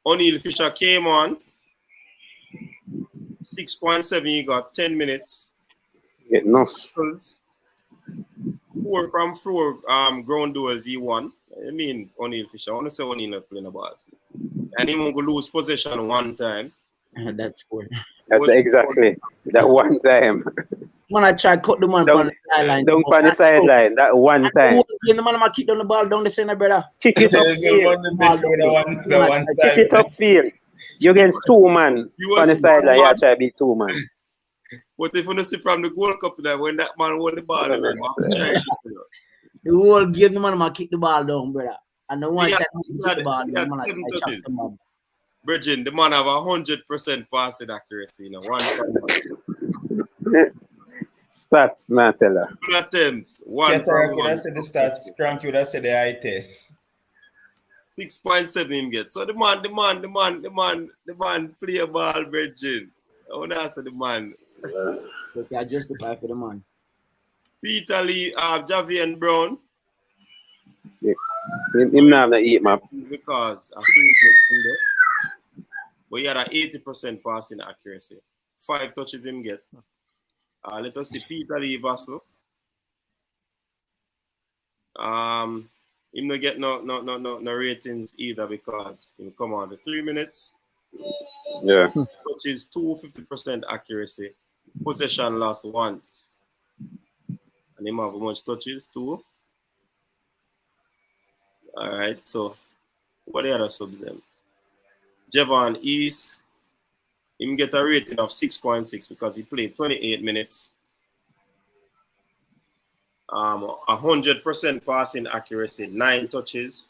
O'Neal Fisher came on. 6.7, he got 10 minutes. Yeah, no. 4 from 4 ground duels he won. I mean, O'Neal Fisher. I want to say O'Neal not playing the ball. And he won't go lose possession 1 time. That score. That's exactly that 1 time. Man, I try to cut the man on the sideline. Don't on the sideline, that 1 time. The man kick down the ball down the center, brother. Kick it up field. Kick it up field. You against two man You on was the sideline, one you try to beat two man. But if you see from the Gold Cup, that when that man hold the ball, in them, try shit, you know. The whole game, the man kick the ball down, brother. And the one He time had, he he kick had, the ball he down, had the man 7 try chop touches. the man. Virgin, the man have 100% passing accuracy, you know, 1 from 1. Stats, man, tell her. 2 attempts, 1 Yeah, from would 1. have said the stats. Cranky would have said the eye test. 6.7 him get. So the man play a ball, Virgin. I want to ask the man. But you justify for the man. Peter Lee, Javian Brown. Him not have to eat, man. Because I think but he had an 80% passing accuracy. 5 touches him get. Let us see Peter Lee Vassell. Him not get no ratings either because he come on the 3 minutes. Yeah. Touches 250% accuracy. Possession lost once. And him have how much touches? 2. Alright, so what the other subs them? Javon East, him get a rating of 6.6 because he played 28 minutes. 100% passing accuracy, 9 touches.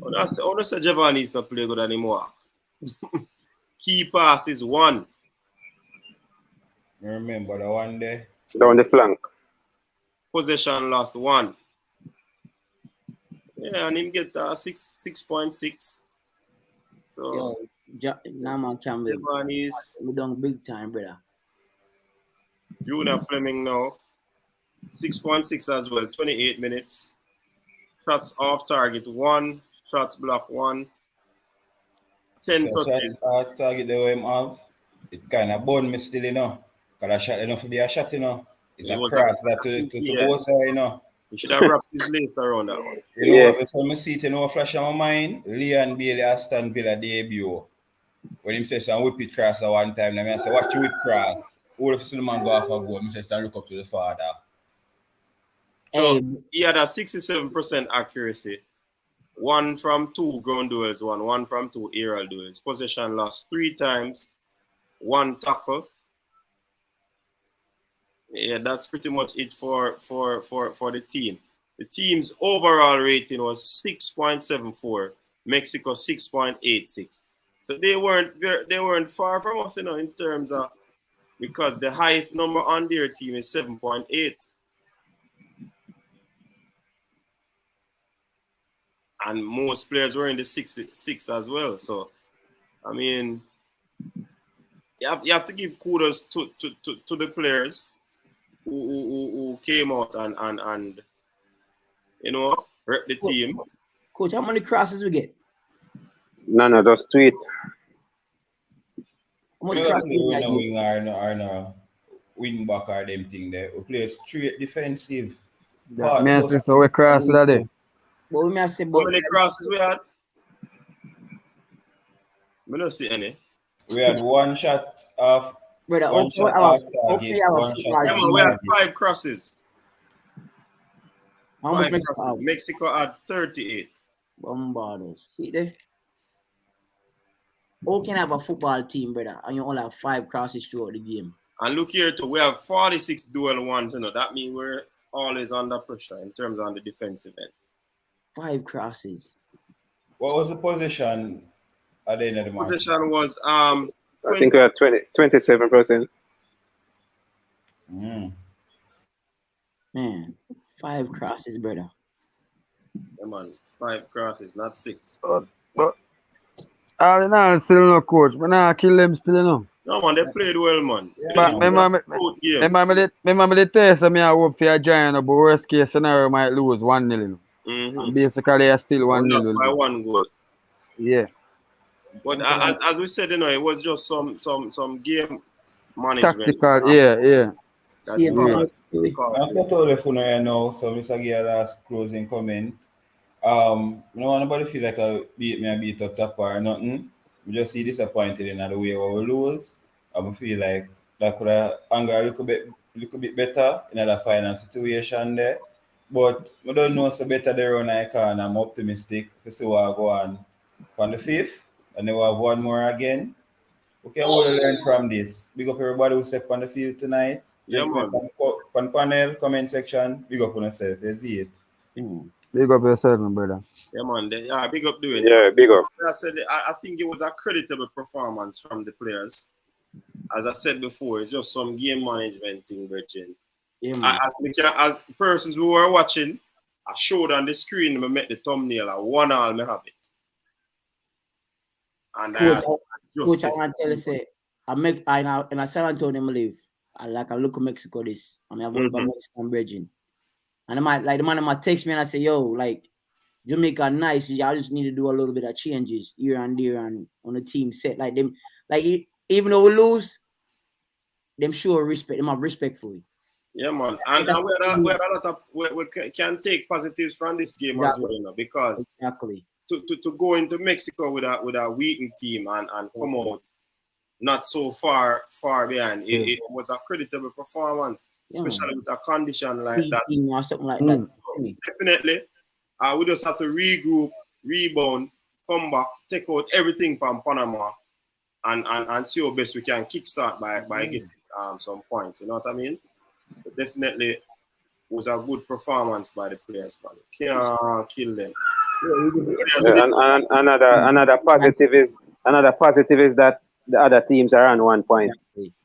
Honestly, Javon East not play good anymore. Key pass is 1. Remember the one there? Down the flank. Possession lost 1. Yeah, and him get 6.6. So Naman Campbell. Javon East. We done big time, brother. Junior Fleming now. 6.6 as well, 28 minutes. Shots off target 1, shots block 1. 10 touches. Shots off target the way him have, it kind of burn me still, you know. Because a shot enough to be a shot, you know. It's a cross that to both sides, you know. You should have wrapped his lace around that one. You know, so I see it, you know, flash on my mind. Leon Bailey Aston Villa debut. When him says, I whip it cross at one time, I say, watch you whip cross. All of a sudden, man go off a goal. I say, look up to the father. So he had a 67% accuracy. 1 from 2 ground duels, 1 from 2 aerial duels. Possession lost 3 times, 1 tackle. Yeah, that's pretty much it for the team. The team's overall rating was 6.74, Mexico 6.86. So they weren't far from us, you know, in terms of, because the highest number on their team is 7.8. And most players were in the 6 as well. So, I mean, you have to give kudos to the players who came out and you know, rep the team. Coach, how many crosses we get? No, just tweet. How much crosses we get? We are no wing back or them thing there. We play straight defensive. Yeah, so we cross that day. What we may say, how many crosses we had? We don't see any. We had 1 shot off. Brother, one shot off target. We had 5 crosses. How much Mexico? Mexico had 38. Bombardos. See there? How can I have a football team, brother, and you only have 5 crosses throughout the game? And look here too, we have 46 dual ones, you know. That means we're always under pressure in terms of the defensive end. 5 crosses. What was the position at the end of the match? Position was I think we had 27%. Man, 5 crosses, brother. Come on, 5 crosses, not 6. But I still no coach, but now I kill them still, you know. No man, they played well, man. But remember the test me I hope for a giant, but worst case scenario might lose 1-0. And basically I still 1-0. Just by 1 goal. Yeah. But as we said, you know, it was just some game management. Tactical, yeah. I'm totally fun right now, so Mr. Gia last closing comment. No nobody feel like I beat up top or nothing. We just see disappointed in the way we lose. I feel like that could have anger a little bit better in the final situation there. But I don't know so better the run I can. I'm optimistic to see what I go on the 5th. and then we have one more again. We can all learn from this. Big up everybody who step on the field tonight. Yeah, man. On panel, comment section, big up on yourself. You see it. Big up yourself, my brother. Yeah, man. Big up doing Yeah, big up. I said, I think it was a creditable performance from the players. As I said before, it's just some game management thing, Virgin. Yeah, man. As persons who were watching, I showed on the screen, I met the thumbnail, I 1-1, I have it. And Coach, I want to tell you, say, in San Antonio, I live. I look at Mexico this. I mean, I've got Mexican bridging. And the man might text me and I say, yo, like, Jamaica nice. I just need to do a little bit of changes here and there and on the team set. Like them, like even though we lose, them show respect. Them have respect for you. Yeah, man. And we had a lot of we can take positives from this game as well, you know, because to go into Mexico with a weakened team and come out not so far behind, it was a creditable performance, especially with a condition like that. Or something like that. Definitely. We just have to regroup, rebound, come back, take out everything from Panama, and see how best we can kickstart by getting some points. You know what I mean? So definitely was a good performance by the players, man. Can't kill them. And another positive is that the other teams are on 1 point.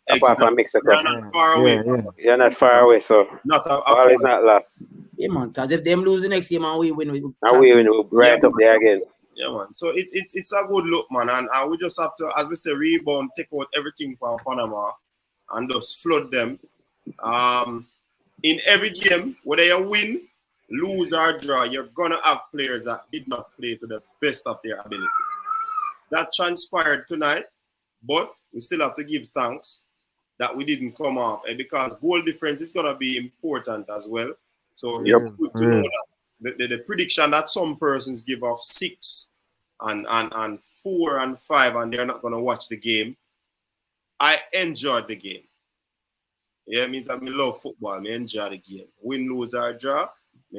Apart from Mexico. You're not far away. You're not far away, so all is not lost. Yeah, man. Because if them lose the next game and we win, we right up there again. Yeah, man. So it's a good look, man. And we just have to, as we say, rebound, take out everything from Panama and just flood them. In every game, whether you win, lose or draw, you're going to have players that did not play to the best of their ability. That transpired tonight, but we still have to give thanks that we didn't come off, and because goal difference is going to be important as well. So it's good to know that the prediction that some persons give off 6 and 4 and 5 and they're not going to watch the game. I enjoyed the game. Yeah, it means I love football. I enjoy the game. Win, lose, or draw, I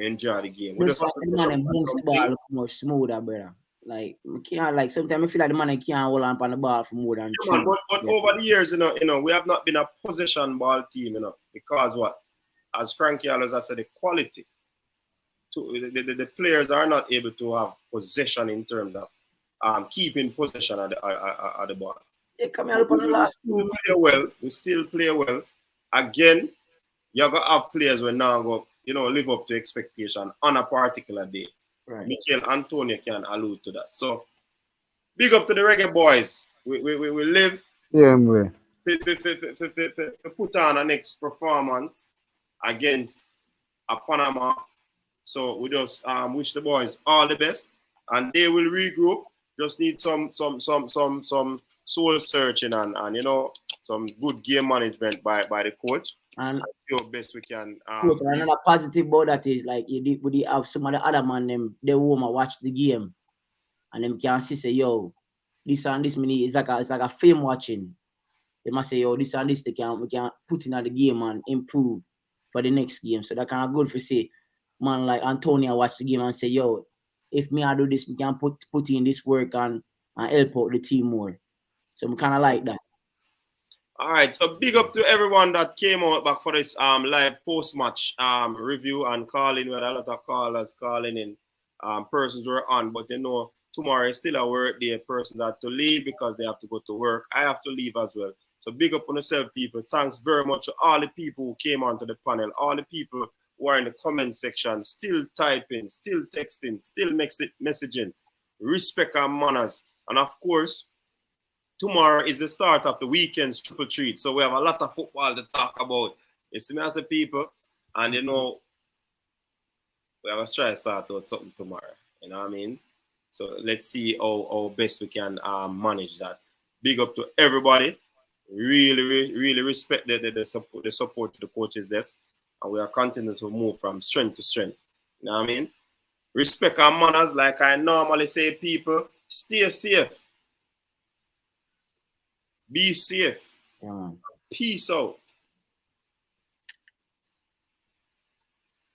enjoy the game. We just have the ball much smoother, brother. Like, sometimes I feel like the man can't hold on the ball for more than 2. But over the years, you know, we have not been a possession ball team, you know, because what? As Cranky always said, the quality. The players are not able to have possession in terms of keeping possession of the ball. Yeah, come here, look on the last. We still play well. Again, you're going to have players who now go, you know, live up to expectation on a particular day. Right. Michael Antonio can allude to that. So, big up to the Reggae Boyz. We live to put on a next performance against Panama. So we just wish the boys all the best, and they will regroup. Just need some soul searching and you know, some good game management by the coach. And see how best we can. Coach, another positive about that is like we have some of the other man they won't watch the game, and them can see say, yo, this and this many it's like a film watching. They must say, yo, this and this we can put in at the game and improve for the next game. So that kind of good for say, man like Antonio watch the game and say, yo, if me I do this, we can put in this work and help out the team more. So we kind of like that. All right, so big up to everyone that came out back for this live post-match review and calling. We had a lot of callers calling in. Persons were on, but you know, tomorrow is still a work day. Persons have to leave because they have to go to work. I have to leave as well. So big up on yourself, people. Thanks very much to all the people who came onto the panel, all the people who are in the comment section, still typing, still texting, still messaging. Respect our manners. And of course, tomorrow is the start of the Weekend TripleTreat. So we have a lot of football to talk about. You see me as a people, and you know, we have to try to start out something tomorrow. You know what I mean? So let's see how best we can manage that. Big up to everybody. Really respect the support to the coaches desk. And we are continuing to move from strength to strength. You know what I mean? Respect our manners, like I normally say, people. Stay safe. Be safe. Yeah. Peace out.